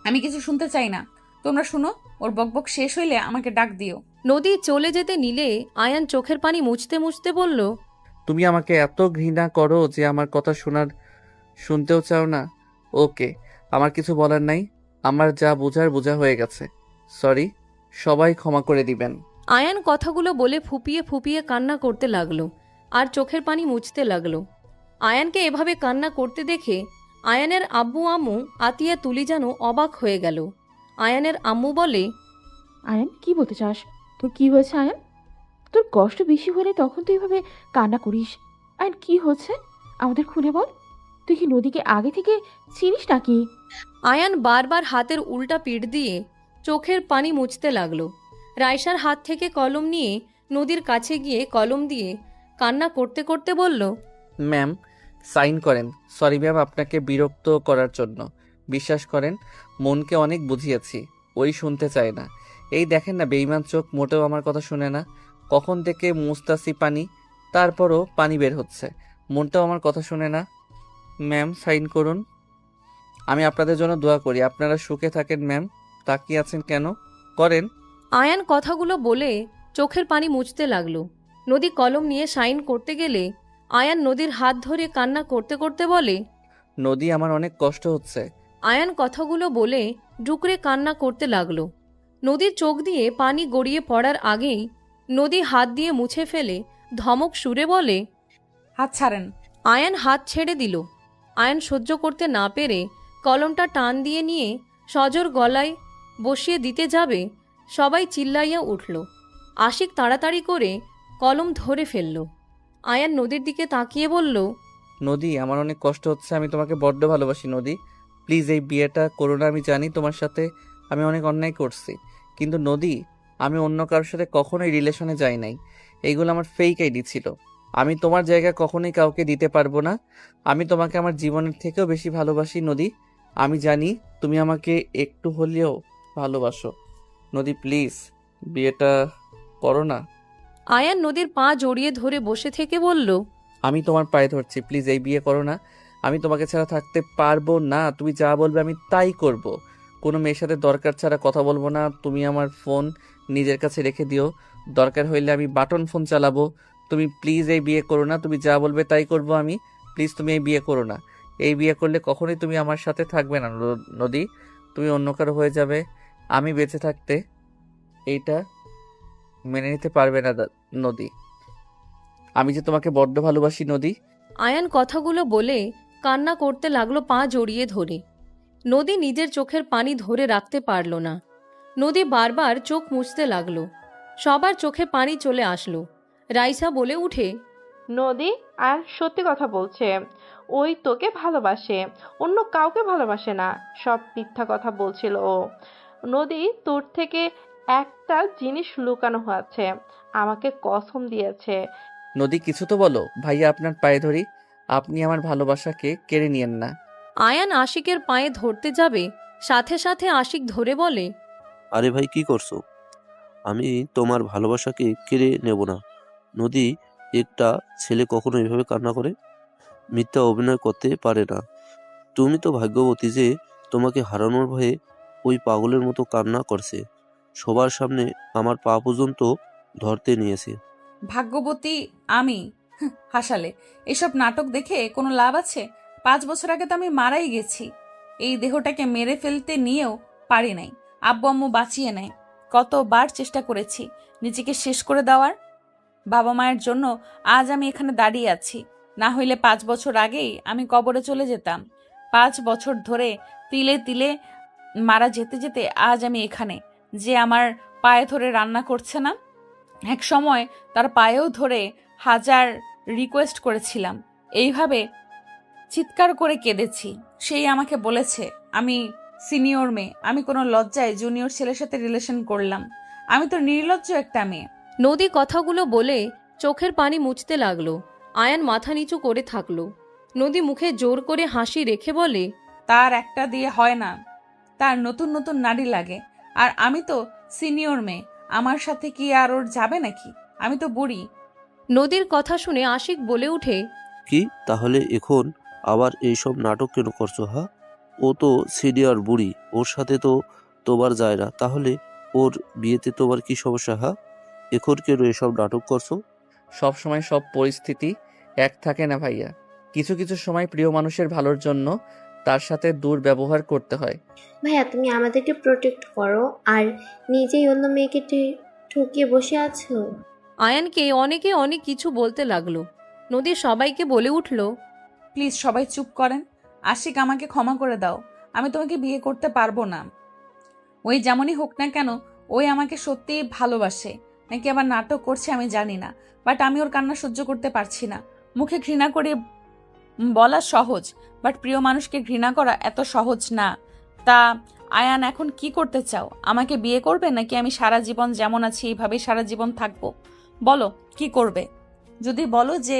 আমি কিছু শুনতে চাই না, তোমরা শুনো। ওর বকবক শেষ হইলে আমাকে ডাক দিও। নদী চলে যেতে নিলে আয়ান চোখের পানি মুছতে মুছতে বলল, তুমি আমাকে এত ঘৃণা করো যে আমার কথা শুনতেও চাও না? ওকে, আমার কিছু বলার নাই, আমার যা বোঝার বোঝা হয়ে গেছে। সরি, সবাই ক্ষমা করে দিবেন। আয়ান কথাগুলো বলে ফুপিয়ে ফুপিয়ে কান্না করতে লাগলো আর চোখের পানি মুছতে লাগলো। আয়ানকে এভাবে কান্না করতে দেখে আয়ানের আব্বু আম্মু আতিয়া তুলি যেন অবাক হয়ে গেল। আয়ানের আম্মু বলে, আয়ান, কি বলতে চাস? তোর কি হয়েছে আয়ান? তোর কষ্ট বেশি হলে তখন তুই এভাবে কান্না করিস। আয়ান, কি হচ্ছে আমাদের খুলে বল। তুই কি নদীকে আগে থেকে চিনিস নাকি? আয়ান বারবার হাতের উল্টা পিঠ দিয়ে চোখের পানি মুছতে লাগলো। রাইসার হাত থেকে কলম নিয়ে নদীর কাছে গিয়ে কলম দিয়ে কান্না করতে করতে বলল, ম্যাম সাইন করেন। সরি ম্যাম আপনাকে বিরক্ত করার জন্য। বিশ্বাস করেন, মনকে অনেক বুঝিয়েছি, ওই শুনতে চায় না। এই দেখেন না, বেইমান চোখ, মোটেও আমার কথা শুনে না। কখন থেকে মুস্তাসি পানি, তারপরও পানি বের হচ্ছে, মনটাও আমার কথা শুনে না। ম্যাম সাইন করুন। আমি আপনাদের জন্য দোয়া করি, আপনারা সুখে থাকেন। ম্যাম তাকিয়ে আছেন কেন, করেন। আয়ান কথাগুলো বলে চোখের পানি মুছতে লাগলো। নদী কলম নিয়ে সাইন করতে গেলে আয়ান নদীর হাত ধরে কান্না করতে করতে বলে, নদী, আমার অনেক কষ্ট হচ্ছে। আয়ান কথাগুলো বলে ডুকরে কান্না করতে লাগলো। নদীর চোখ দিয়ে পানি গড়িয়ে পড়ার আগেই নদী হাত দিয়ে মুছে ফেলে ধমক সুরে বলে, হাত ছাড়েন। আয়ান হাত ছেড়ে দিল। আয়ান সহ্য করতে না পেরে কলমটা টান দিয়ে নিয়ে সজোর গলায় বসিয়ে দিতে যাবে, সবাই চিল্লাইয়া উঠল। আশিক তাড়াতাড়ি করে কলম ধরে ফেলল। আয়ান নদীর দিকে তাকিয়ে বলল, নদী, আমার অনেক কষ্ট হচ্ছে, আমি তোমাকে বড্ড ভালোবাসি নদী, প্লিজ এই বিয়েটা করো না। আমি জানি তোমার সাথে আমি অনেক অন্যায় করছি, কিন্তু নদী, আমি অন্য কারোর সাথে কখনোই রিলেশনে যাই নাই। এইগুলো আমার ফেক আইডি ছিল। আমি তোমার জায়গা কখনোই কাউকে দিতে পারবো না। আমি তোমাকে আমার জীবনের থেকেও বেশি ভালোবাসি নদী। আমি জানি তুমি আমাকে একটু হলেও ভালোবাসো। নদী প্লিজ বিয়েটা করো না। আয়ান নদীর পা জড়িয়ে ধরে বসে থেকে বলল, আমি তোমার পায়ে ধরছি, প্লিজ এই বিয়ে করো না। আমি তোমাকে ছাড়া থাকতে পারবো না। তুমি যা বলবে আমি তাই করব। কোনো মেয়ের সাথে দরকার ছাড়া কথা বলবো না। তুমি আমার ফোন নিজের কাছে রেখে দিও, দরকার হইলে আমি বাটন ফোন চালাবো। তুমি প্লিজ এই বিয়ে করো না। তুমি যা বলবে তাই করব আমি। প্লিজ তুমি এই বিয়ে করো না। এই বিয়ে করলে কখনোই তুমি আমার সাথে থাকবে না নদী, তুমি অন্য কারো হয়ে যাবে। আমি বেঁচে থাকতে এইটা মেনে নিতে পারবে না নদী। আমি যে তোমাকে বড্ড ভালোবাসি নদী। আয়ান কথাগুলো বলে কান্না করতে লাগলো পা জড়িয়ে ধরে। নদী নিজের চোখের পানি ধরে রাখতে পারল না। নদী বারবার চোখ মুছতে লাগলো। সবার চোখে পানি চলে আসলো। রাইসা বলে উঠে, নদী আর সত্যি কথা বলছে, ওই তোকে ভালোবাসে, অন্য কাউকে ভালোবাসে না। সব মিথ্যা কথা বলছিল ও। নদী, তোর থেকে একটা জিনিস লুকানো হয়েছে, আমাকে কসম দিয়েছে। নদী কিছু তো বলো। ভাইয়া আপনার পায়ে ধরি, আপনি আমার ভালোবাসাকে কেড়ে নিয়েন না। আয়ান আশিকের পায়ে ধরতে যাবে, সাথে সাথে আশিক ধরে বলে, আরে ভাই, কি করছো? আমি তোমার ভালোবাসাকে কেড়ে নেব না। নদী, একটা ছেলে কখনো এভাবে কান্না করে? মিথ্যা অভিনয় করতে পারে না। তুমি তো ভাগ্যবতী যে তোমাকে হারানোর ভয়ে ওই পাগলের মতো কান্না করছে। সবার সামনে আমার পা পর্যন্ত ধরতে নিয়েছে। ভাগ্যবতী আমি? হাসালে। এসব নাটক দেখে কোনো লাভ আছে? 5 বছর আগে তো আমি মারাই গেছি। এই দেহটাকে মেরে ফেলতে নিয়েও পারি নাই। আব্বু আম্মু বাঁচিয়ে নেয়। কতবার চেষ্টা করেছি নিজেকে শেষ করে দেওয়ার। বাবা মায়ের জন্য আজ আমি এখানে দাঁড়িয়ে আছি। না হইলে 5 বছর আগেই আমি কবরে চলে যেতাম। 5 বছর ধরে তিলে তিলে মারা যেতে যেতে আজ আমি এখানে। যে আমার পায়ে ধরে রান্না করছে না, এক সময় তার পায়েও ধরে হাজার রিকোয়েস্ট করেছিলাম, এইভাবে চিৎকার করে কেঁদেছি। সেই আমাকে বলেছে আমি সিনিয়র মেয়ে, আমি কোনো লজ্জায় জুনিয়র ছেলের সাথে রিলেশন করলাম। আমি তো নির্লজ্জ একটা মেয়ে। নদী কথাগুলো বলে চোখের পানি মুছতে লাগলো। আয়ান মাথা নিচু করে থাকলো। নদী মুখে জোর করে হাসি রেখে বলে, তার একটা দিয়ে হয় না, তার নতুন নতুন নারী লাগে। আর আমি তো সিনিয়র মেয়ে, আমার সাথে কি আর ওর যাবে নাকি? আমি তো বুড়ি। নদীর কথা শুনে আশিক বলে উঠে, কি তাহলে এখন আবার এইসব নাটক কেন করছো? হ্যাঁ, ও তো সিনিয়র বুড়ি, ওর সাথে তো তোমার যায় না, তাহলে ওর বিয়েতে তোমার কি সমস্যা? হ্যাঁ, এখন কেন এসব নাটক করছো? সব সময় সব পরিস্থিতি এক থাকে না ভাইয়া। কিছু কিছু সময় প্রিয় মানুষের ভালোর জন্য তার সাথে দুর্ব্যবহার করতে হয়। ভাইয়া তুমি আমাদেরকে প্রোটেক্ট করো আর নিজেই অন্য মেয়েকে ঠকিয়ে বসে আছো। আয়ানকে অনেকে অনেক কিছু বলতে লাগলো। নদী সবাইকে বলে উঠল, প্লিজ সবাই চুপ করেন। আশিক, আমাকে ক্ষমা করে দাও, আমি তোমাকে বিয়ে করতে পারবো না। ওই যেমনই হোক না কেন, ওই আমাকে সত্যিই ভালোবাসে নাকি আবার নাটক করছে আমি জানি না, বাট আমি ওর কান্না সহ্য করতে পারছি না। মুখে ঘৃণা করে বলা সহজ, বাট প্রিয় মানুষকে ঘৃণা করা এত সহজ না। তা আয়ান, এখন কি করতে চাও? আমাকে বিয়ে করবে নাকি আমি সারা জীবন যেমন আছি এইভাবেই সারা জীবন থাকবো? বলো কি করবে। যদি বলো যে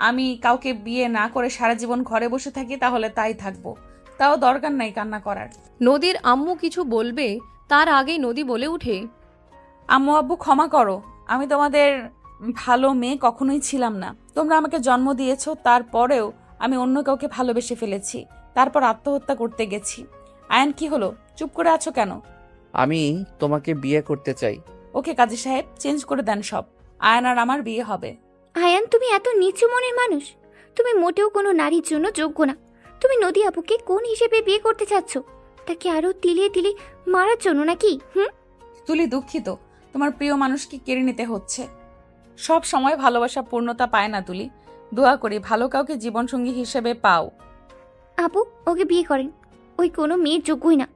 আমি কাউকে বিয়ে না করে সারা জীবন ঘরে বসে থাকি, তাহলে তাই থাকবো, তাও দরকার নাই কান্না করার। নদীর আম্মু কিছু বলবে তার আগেই নদী বলে উঠে, আম্মু আব্বু ক্ষমা করো, আমি তোমাদের ভালো মেয়ে কখনোই ছিলাম না। তোমরা আমাকে জন্ম দিয়েছো, তারপরেও আমি অন্য কাউকে ভালোবেসে ফেলেছি, তারপর আত্মহত্যা করতে গেছি। আয়ান, কি হলো? চুপ করে আছো কেন? আমি তোমাকে বিয়ে করতে চাই। ওকে কাজী সাহেব, চেঞ্জ করে দেন সব। আয়ান আর আমার বিয়ে হবে। আয়ান, তুমি এত নিচু মনের মানুষ, তুমি মোটেও কোনো নারীর জন্য যোগ্য না। তুমি নদী আপুকে কোন হিসেবে বিয়ে করতে চাচ্ছ? তাকে আরো তিলিয়ে তিলিয়ে মারার জন্য নাকি? তুলি, দুঃখিত, তোমার প্রিয় মানুষকে কেড়ে নিতে হচ্ছে। সব সময় ভালোবাসা পূর্ণতা পায় না তুলি। দোয়া করি ভালো কাউকে জীবনসঙ্গী হিসেবে পাও। আপু, ওকে বিয়ে করেন, ওই কোনো মেয়ের যোগ্যই না।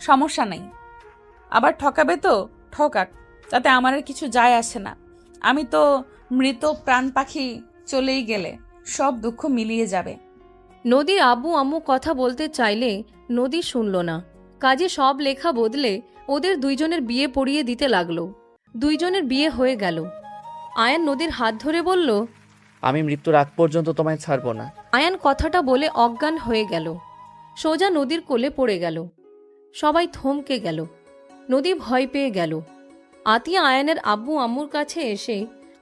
সমস্যা নেই, আবার ঠকাবে তো ঠকাক, তাতে আমার আর কিছু যায় আসে না। আমি তো মৃত প্রাণ পাখি, চলেই গেলে সব দুঃখ মিলিয়ে যাবে। নদীর আব্বু আম্মু কথা বলতে চাইলে নদী শুনল না। কাজে সব লেখা বদলে ওদের দুইজনের বিয়ে পড়িয়ে দিতে লাগলো। দুইজনের বিয়ে হয়ে গেল। আয়ান নদীর হাত ধরে বলল, আমি মৃত্যুর আগ পর্যন্ত তোমায় ছাড়বো না। আয়ান কথাটা বলে অজ্ঞান হয়ে গেল, সোজা নদীর কোলে পড়ে গেল। সবাই থমকে গেল। নদী ভয় পেয়ে গেল। আতিয়া আয়ানের আব্বু আম্মুর কাছে এসে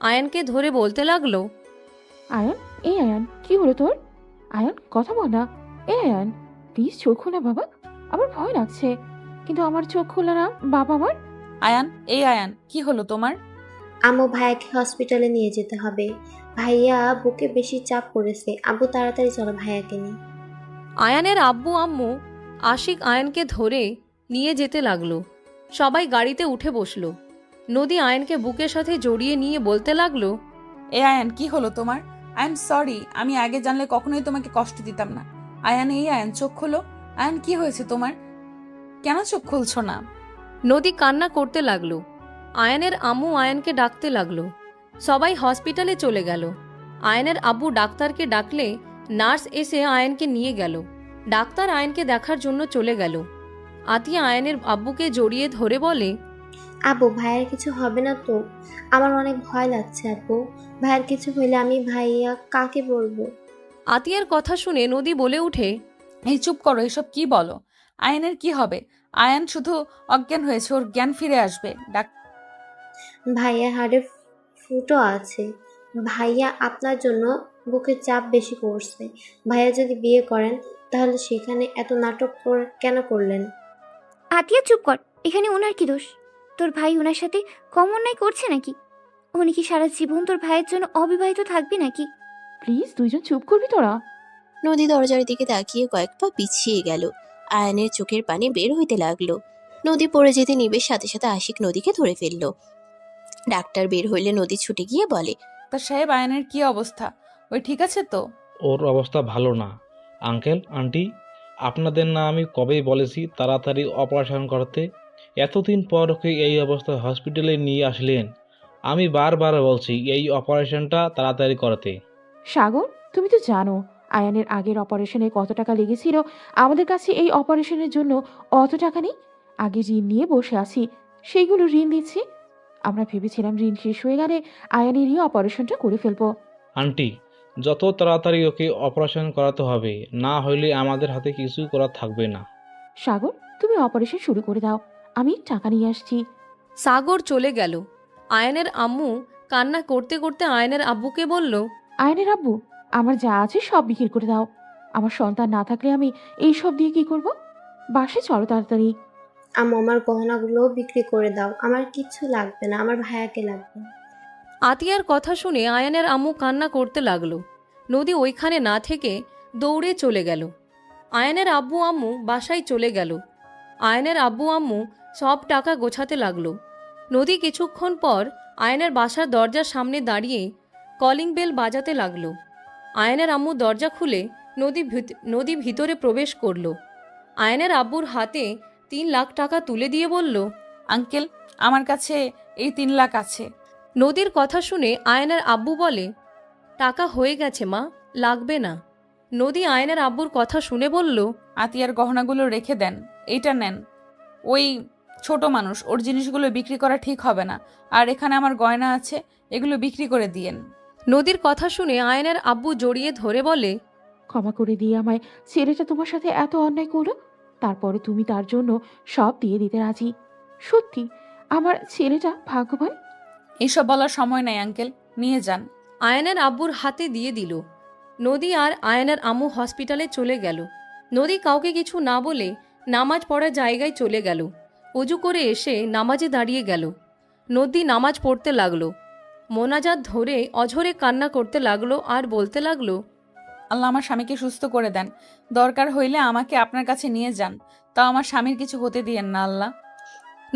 আয়ানকে ধরে বলতে লাগলো, আয়ান, এই আয়ান, কি হলো তোর? আয়ান, কথা বল না। এই আয়ান, প্লিজ চোখ খোলা বাবা, আমার ভয় লাগছে। কিন্তু আমার চোখ খোলা না বাবা আমার। আয়ান, এই আয়ান, কি হলো তোমার? আম্মু ভাইয়াকে হসপিটালে নিয়ে যেতে হবে। ভাইয়া বুকে বেশি চাপ পড়েছে। আব্বু তাড়াতাড়ি চলো ভাইয়াকে নিয়ে। আয়ানের আব্বু আম্মু আশিক আয়ানকে ধরে নিয়ে যেতে লাগলো। সবাই গাড়িতে উঠে বসলো। নদী আয়ানকে বুকের সাথে জড়িয়ে নিয়ে বলতে লাগলো, এ আয়ান, কি হলো তোমার? আই এম সরি, আমি আগে জানলে কখনোই তোমাকে কষ্ট দিতাম না। আয়ান, এই আয়ান, চোখ খোলো। আয়ান, কি হয়েছে তোমার? কেন চোখ খুলছো না? নদী কান্না করতে লাগলো। আয়ানের আম্মু আয়ানকে ডাকতে লাগলো। সবাই হসপিটালে চলে গেল। আয়ানের আব্বু ডাক্তারকে ডাকলে নার্স এসে আয়ানকে নিয়ে গেল। ডাক্তার আয়ানকে দেখার জন্য চলে গেল। আতিয়া আয়ানের আব্বুকে জড়িয়ে ধরে বলে, আব্বু ভাইয়ের কিছু হবে না তো? আমার অনেক ভয় লাগছে আব্বু। ভাইয়ের কিছু হইলে আমি ভাইয়া কাকে বলবো? আতিয়ার কথা শুনে নদী বলে উঠে, এই চুপ করো, এসব কি বলো? আয়ানের কি হবে? আয়ান শুধু অজ্ঞান হয়েছে, ওর জ্ঞান ফিরে আসবে। ভাইয়া হাড়ে ফুটো আছে। ভাইয়া আপনার জন্য বুকে চাপ বেশি পড়ছে। ভাইয়া যদি বিয়ে করেন তাহলে সেখানে এত নাটক কেন করলেন? আতিয়া, চুপ কর। এখানে ওনার কি দোষ? তোর ভাই ওনার সাথে কম অন্যায় করছে নাকি? উনি কি সারা জীবন তোর ভাইয়ের জন্য অবিবাহিত থাকবি নাকি? প্লিজ দুইজন চুপ করবি তোরা। নদী দরজার দিকে তাকিয়ে কয়েক পা পিছিয়ে গেল। আয়ানের চোখের পানি বের হইতে লাগলো। নদী পড়ে যেতে নিবে, সাথে সাথে আশিক নদীকে ধরে ফেলল। ডাক্তার বের হইলে নদী ছুটে গিয়ে বলে, ডাক্তার সাহেব, আয়ানের কি অবস্থা? ওই ঠিক আছে তো? ওর অবস্থা ভালো না। আঙ্কেল, আন্টি, আপনাদের না আমি কবেই বলেছি তাড়াতাড়ি অপারেশন করতে? এতদিন পর ওকে এই অবস্থায় হসপিটালে নিয়ে আসলেন। আমি বারবার বলছি এই অপারেশনটা তাড়াতাড়ি করতে। সাগর, তুমি তো জানো আয়ানের আগের অপারেশনে কত টাকা লেগেছিল। আমাদের কাছে এই অপারেশনের জন্য অত টাকা নেই। আগে ঋণ নিয়ে বসে আছি, সেইগুলো ঋণ দিচ্ছি। আমরা ভেবেছিলাম ঋণ শেষ হয়ে গেলে আয়ানেরই অপারেশনটা করে ফেলবো। আন্টি, যত তাড়াতাড়ি ওকে অপারেশন করাতে হবে, না হলে আমাদের হাতে কিছুই করার থাকবে না। সাগর, তুমি অপারেশন শুরু করে দাও, আমি টাকা নিয়ে আসছি। সাগর চলে গেল। আয়নের আম্মু কান্না করতে করতে আয়নের আব্বুকে বলল, আয়ানের আব্বু, আমার যা আছে সব বিক্রি করে দাও। আমার সন্তান না থাকলে আমি এই সব দিয়ে কি করব? বাসে চলো তাড়াতাড়ি। আম্মু, আমার গহনাগুলো বিক্রি করে দাও, আমার কিচ্ছু লাগবে না, আমার ভাইয়াকে লাগবে। আতিয়ার কথা শুনে আয়নের আম্মু কান্না করতে লাগলো। নদী ওইখানে না থেকে দৌড়ে চলে গেল। আয়নের আব্বু আম্মু বাসায় চলে গেল। আয়নের আব্বু আম্মু সব টাকা গোছাতে লাগলো। নদী কিছুক্ষণ পর আয়নের বাসার দরজার সামনে দাঁড়িয়ে কলিং বেল বাজাতে লাগলো। আয়নের আম্মু দরজা খুলে নদী ভিতরে প্রবেশ করলো। আয়নের আব্বুর হাতে 3 লাখ টাকা তুলে দিয়ে বলল, আঙ্কেল, আমার কাছে এই 3 লাখ আছে। নদীর কথা শুনে আয়নের আব্বু বলে, টাকা হয়ে গেছে মা, লাগবে না। নদী আয়নের আব্বুর কথা শুনে বলল, আতিয়ার গহনাগুলো রেখে দেন, এইটা নেন। ওই ছোট মানুষ, ওর জিনিসগুলো বিক্রি করা ঠিক হবে না। আর এখানে আমার গয়না আছে, এগুলো বিক্রি করে দিয়েন। নদীর কথা শুনে আয়নের আব্বু জড়িয়ে ধরে বলে, ক্ষমা করে দিয়ে আমায়, ছেলেটা তোমার সাথে এত অন্যায় করলো, তারপরে তুমি তার জন্য সব দিয়ে দিতে রাজি। সত্যি আমার ছেলেটা ভাগ্যবান। এইসব বলার সময় নাই আঙ্কেল, নিয়ে যান। আয়নের আব্বুর হাতে দিয়ে দিল। নদী আর আয়নের আম্মু হসপিটালে চলে গেল। নদী কাউকে কিছু না বলে নামাজ পড়ার জায়গায় চলে গেল। অজু করে এসে নামাজে দাঁড়িয়ে গেল। নদী নামাজ পড়তে লাগলো। মোনাজাত ধরে অঝরে কান্না করতে লাগলো আর বলতে লাগলো, আল্লাহ আমার স্বামীকে সুস্থ করে দেন, দরকার হইলে আমাকে আপনার কাছে নিয়ে যান, তাও আমার স্বামীর কিছু হতে দিয়েন না আল্লাহ।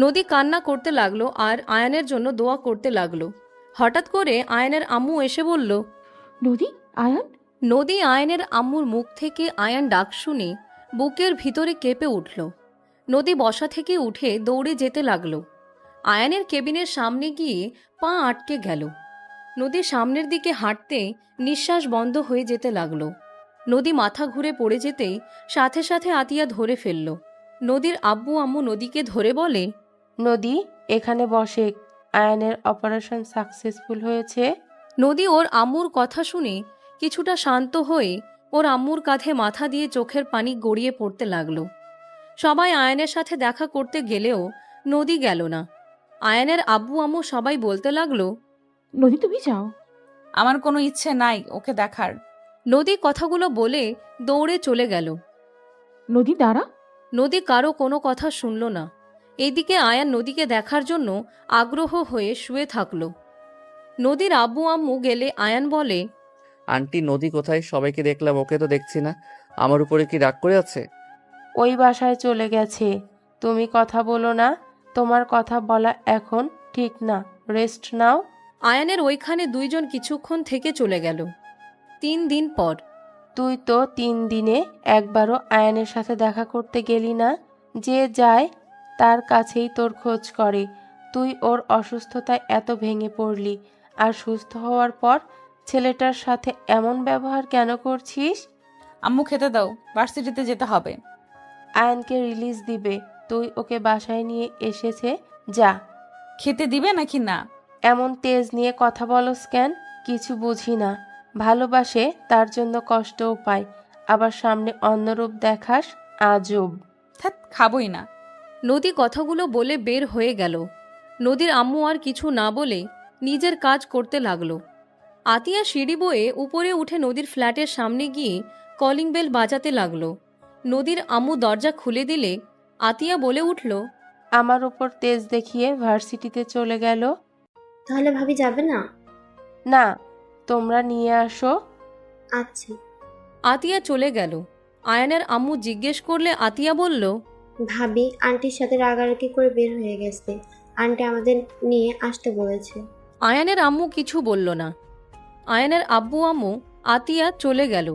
নদী কান্না করতে লাগলো আর আয়নের জন্য দোয়া করতে লাগলো। হঠাৎ করে আয়নের আম্মু এসে বলল, নদী, আয়ান। নদী আয়নের আম্মুর মুখ থেকে আয়ান ডাক শুনে বুকের ভিতরে কেঁপে উঠল। নদী বসা থেকে উঠে দৌড়ে যেতে লাগলো। আয়ানের কেবিনের সামনে গিয়ে পা আটকে গেল। নদী সামনের দিকে হাঁটতে নিঃশ্বাস বন্ধ হয়ে যেতে লাগলো। নদী মাথা ঘুরে পড়ে যেতেই সাথে সাথে আতিয়া ধরে ফেলল। নদীর আব্বু আম্মু নদীকে ধরে বলে, নদী, এখানে বসে, আয়ানের অপারেশন সাকসেসফুল হয়েছে। নদী ওর আম্মুর কথা শুনে কিছুটা শান্ত হয়ে ওর আম্মুর কাঁধে মাথা দিয়ে চোখের পানি গড়িয়ে পড়তে লাগলো। সবাই আয়নের সাথে দেখা করতে গেলেও নদী গেল না। আয়নের আব্বু আম্মু সবাই বলতে লাগলো, নদী, তুমি যাও। আমার কোনো ইচ্ছে নাই ওকে দেখার। নদী কথাগুলো বলে দৌড়ে চলে গেল। নদী, দাঁড়া। নদী কারো কোনো কথা শুনল না। এইদিকে আয়ান নদীকে দেখার জন্য আগ্রহ হয়ে শুয়ে থাকলো। নদীর আব্বু আম্মু গেলে আয়ান বলে, আন্টি, নদী কোথায়? সবাইকে দেখলাম, ওকে তো দেখছি না। আমার উপরে কি রাগ করে আছে? ওই বাসায় চলে গেছে। তুমি কথা বলো না, তোমার কথা বলা এখন ঠিক না, রেস্ট নাও। আয়ানের ওইখানে 2 জন কিছুক্ষণ থেকে চলে গেল। 3 দিন পর। তুই তো 3 দিনে একবারও আয়ানের সাথে দেখা করতে গেলি না। যে যায় তার কাছেই তোর খোঁজ করে। তুই ওর অসুস্থতায় এত ভেঙে পড়লি, আর সুস্থ হওয়ার পর ছেলেটার সাথে এমন ব্যবহার কেন করছিস? আম্মু খেতে দাও, ভার্সিটিতে যেতে হবে। আয়ানকে রিলিজ দিবে, তুই ওকে বাসায় নিয়ে এসেছে, যা। খেতে দিবে নাকি না? এমন তেজ নিয়ে কথা বলস কেন? কিছু বুঝি না। ভালোবাসে তার জন্য কষ্টও পায়, আবার সামনে অন্যরূপ দেখাস, আজব। থাক, খাবই না। নদী কথাগুলো বলে বের হয়ে গেল। নদীর আম্মু আর কিছু না বলে নিজের কাজ করতে লাগলো। আতিয়া সিঁড়ি বয়ে উপরে উঠে নদীর ফ্ল্যাটের সামনে গিয়ে কলিং বেল বাজাতে লাগলো। নদীর আম্মু দরজা খুলে দিলে আতিয়া বলে উঠল, আমার ওপর তেজ দেখিয়ে ভার্সিটিতে চলে গেল। তাহলে ভাবি যাবে না? না, তোমরা নিয়ে আসো। আচ্ছা। আতিয়া চলে গেল। আয়ানের আম্মু জিজ্ঞেস করলে আতিয়া বলল, ভাবি আন্টির সাথে রাগারাগি করে বের হয়ে গেছে, আন্টি আমাদের নিয়ে আসতে বলেছে। আয়ানের আম্মু কিছু বলল না। আয়ানের আব্বু আম্মু আতিয়া চলে গেল।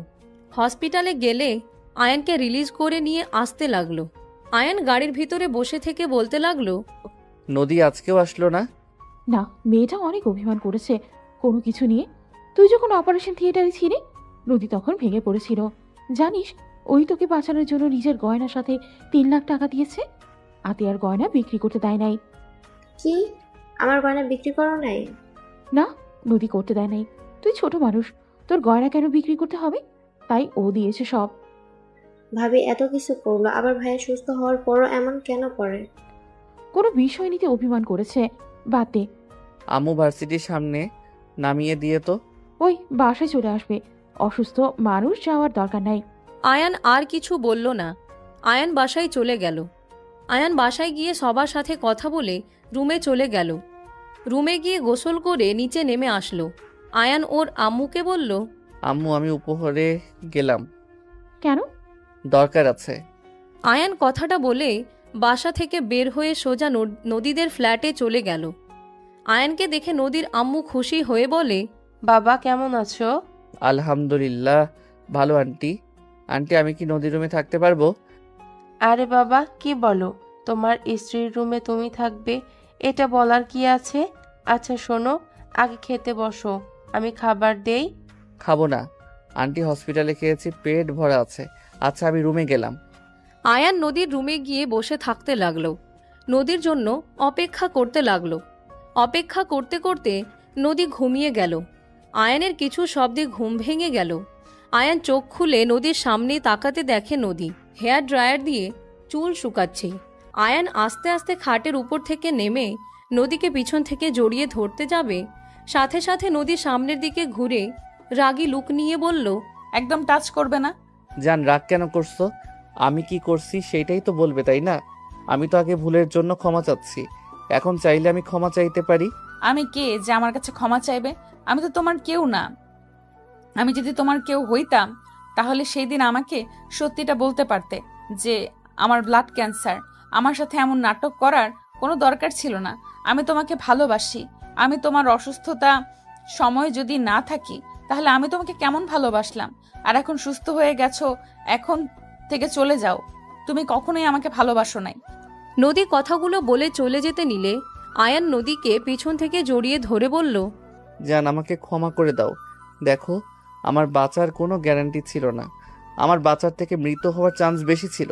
হসপিটালে গেলে আয়ানকে রিলিজ করে নিয়ে আসতে লাগলো। আয়ান গাড়ির ভিতরে বসে থেকে বলতে লাগলো, নদী আজকেও আসলো না? না, মেয়েটা অনেক অভিমান করেছে কোনো কিছু নিয়ে। তুই যখন অপারেশন থিয়েটারে ছিলি, নদী তখন ভেঙে পড়েছিল। জানিস, ওই তোকে বাঁচানোর জন্য নিজের গয়নার সাথে 3 লাখ টাকা দিয়েছে। আতিয়ার গয়না বিক্রি করতে দেয় নাই। কি, আমার গয়না বিক্রি করো নাই? না, নদী করতে দেয় নাই। তুই ছোট মানুষ, তোর গয়না কেন বিক্রি করতে হবে? তাই ও দিয়েছে সব। ভাবি এত কিছু করলো, আবার ভাইয়া সুস্থ হওয়ার পরও এমন কেন করে? কোনো বিষয় নিতে অভিমান করেছে। বাদ দে। আম্মু ভার্সিটির সামনে নামিয়ে দিয়ে তো। ওই বাসায় চলে আসবে, অসুস্থ মানুষ যাওয়ার দরকার নাই। আয়ান আর কিছু বলল না। আয়ান বাসায় চলে গেল। আয়ান বাসায় গিয়ে সবার সাথে কথা বলে রুমে চলে গেল। রুমে গিয়ে গোসল করে নিচে নেমে আসলো। আয়ান ওর আম্মুকে বলল, আম্মু আমি উপরে গেলাম, কেন? দরকার আছে। আয়ান কথাটা বলে বাসা থেকে বের হয়ে সোজা নদীদের ফ্ল্যাটে চলে গেল। আয়ানকে দেখে নদীর আম্মু খুশি হয়ে বলে, বাবা কেমন আছো? আলহামদুলিল্লাহ ভালো আন্টি। আন্টি আমি কি নদীর রুমে থাকতে পারবো? আরে বাবা কি বলো, তোমার স্ত্রীর রুমে তুমি থাকবে, এটা বলার কি আছে? আচ্ছা শোনো, আগে খেতে বসো, আমি খাবার দেই। খাবো না আন্টি, হসপিটালে খেয়েছি, পেট ভরা আছে। আচ্ছা আমি রুমে গেলাম। আয়ান নদীর রুমে গিয়ে বসে থাকতে লাগলো। নদীর জন্য অপেক্ষা করতে লাগলো। অপেক্ষা করতে করতে নদী ঘুমিয়ে গেল। আয়ানের কিছু শব্দে ঘুম ভেঙে গেল। আয়ান চোখ খুলে নদীর সামনে তাকাতে দেখে নদী হেয়ার ড্রায়ার দিয়ে চুল শুকাচ্ছে। আয়ান আস্তে আস্তে খাটের উপর থেকে নেমে নদীকে পিছন থেকে জড়িয়ে ধরতে যাবে, সাথে সাথে নদীর সামনের দিকে ঘুরে রাগী লুক নিয়ে বলল, একদম টাচ করবে না। জান রাগ কেন করছো? আমি কি করছি সেইটাই তো বলবে, তাই না? আমি তো আগে ভুলের জন্য ক্ষমা চাচ্ছি, এখন চাইলে আমি ক্ষমা চাইতে পারি। আমি কে যে আমার কাছে ক্ষমা চাইবে? আমি তো তোমার কেউ না। আমি যদি তোমার কেউ হইতাম তাহলে সেই দিন আমাকে সত্যিটা বলতে পারতে যে আমার ব্লাড ক্যান্সার। আমার সাথে এমন নাটক করার কোনো দরকার ছিল না। আমি তোমাকে ভালোবাসি। আমি তোমার অসুস্থতা সময় যদি না থাকি তাহলে আমি তোমাকে কেমন ভালোবাসলাম। আর এখন সুস্থ হয়ে গেছো, এখন থেকে চলে যাও। তুমি কখনোই আমাকে ভালোবাসো নাই। নদী কথাগুলো বলে চলে যেতে নিলে আয়ান নদীকে পিছন থেকে জড়িয়ে ধরে বলল, জান আমাকে ক্ষমা করে দাও। দেখো আমার বাঁচার কোনো গ্যারান্টি ছিল না, আমার বাঁচার থেকে মৃত হওয়ার চান্স বেশি ছিল।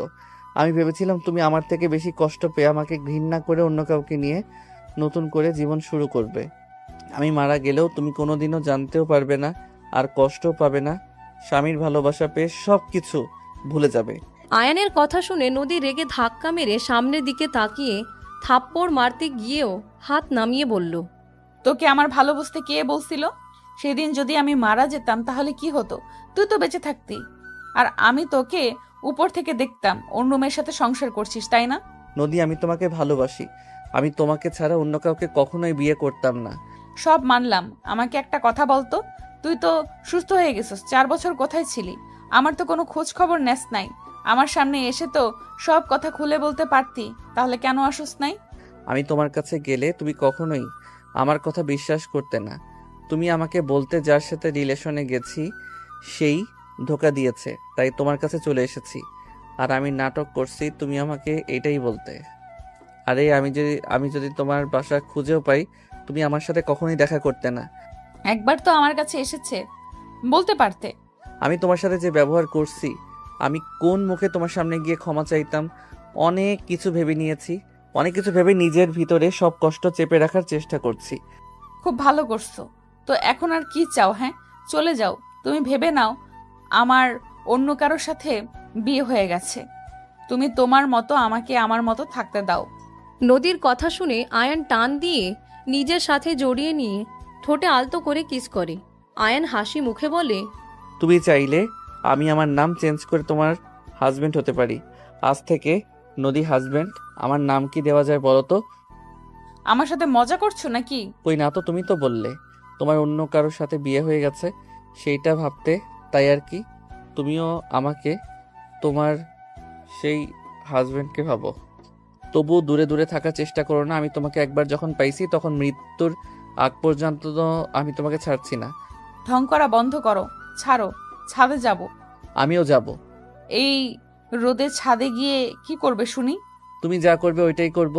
আমি ভেবেছিলাম তুমি আমার থেকে বেশি কষ্ট পেয়ে আমাকে ঘৃণা করে অন্য কাউকে নিয়ে নতুন করে জীবন শুরু করবে। আমি মারা গেলেও তুমি কোনোদিনও জানতেও পারবে না, আর কষ্টও পাবে না। স্বামীর ভালোবাসা পেয়ে সব কিছু ভুলে যাবে। আয়ানের কথা শুনে নদী রেগে ধাক্কা মেরে সামনের দিকে তাকিয়ে থাপ্পড় মারতে গিয়েও হাত নামিয়ে বলল, তোকে আমার ভালোবাসতে কে বলছিল? সেদিন যদি আমি মারা যেতাম তাহলে কি হতো? তুই তো বেঁচে থাকতি, আর আমি তোকে উপর থেকে দেখতাম অন্য মেয়ের সাথে সংসার করছিস, তাই না? নদী আমি তোমাকে ভালোবাসি, আমি তোমাকে ছাড়া অন্য কাউকে কখনোই বিয়ে করতাম না। সব মানলাম, আমাকে একটা কথা বলতো। তুই তো সুস্থ হয়ে গেছিস, 4 বছর কোথায় ছিলি? আমার তো কোনো খোঁজ খবর নেস নাই। আমার সামনে এসে তো সব কথা খুলে বলতে পারতি, তাহলে কেন আসুস নাই? আমি তোমার কাছে গেলে তুমি কখনোই আমার কথা বিশ্বাস করতে না। তুমি আমাকে বলতে যার সাথে রিলেশনে গেছি সেই ধোকা দিয়েছে, তাই তোমার কাছে চলে এসেছি। আর আমি নাটক করছি তুমি আমাকে এটাই বলতে। আরে আমি যদি তোমার বাসা খুঁজেও পাই তুমি আমার সাথে কখনোই দেখা করতে না। একবার তো আমার কাছে এসেছে, বলতে পারতে। আমি তোমার সাথে যে ব্যবহার করছি, আমি কোন মুখে তোমার সামনে গিয়ে ক্ষমা চাইতাম? অনেক কিছু ভেবে নিয়েছি, অনেক কিছু ভেবে নিজের ভিতরে সব কষ্ট চেপে রাখার চেষ্টা করছি। খুব ভালো করছো। তো এখন আর কি চাও? হ্যাঁ, চলে যাও। তুমি ভেবে নাও আমার অন্য কারোর সাথে বিয়ে হয়ে গেছে। তুমি তোমার মতো আমাকে আমার মতো থাকতে দাও। নদীর কথা শুনে আয়ান টান দিয়ে নিজের সাথে জড়িয়ে নিয়ে ঠোঁটে আলতো করে কিস করে। আয়ান হাসি মুখে বলে, তুমি চাইলে আমি আমার নাম চেঞ্জ করে তোমার হাজবেন্ড হতে পারি। আজ থেকে নদী হাজবেন্ড। আমার নাম কি দেওয়া যায় বলো তো? আমার সাথে মজা করছো নাকি? কই না তো, তুমি তো বললে তোমার অন্য কারোর সাথে বিয়ে হয়ে গেছে, সেইটা ভাবতে, তাই আর কি। তুমিও আমাকে তোমার সেই হাজবেন্ডকে ভাবো। তবুও দূরে দূরে থাকার চেষ্টা করো না। আমি তোমাকে একবার যখন পাইছি তখন মৃত্যুর আগ পর্যন্ত তো আমি তোমাকে ছাড়ছি না। ঢং করা বন্ধ করো, ছাড়ো। ছাদে যাব। আমিও যাব। এই রোদে ছাদে গিয়ে কি করবে শুনি? তুমি যা করবে ওইটাই করব।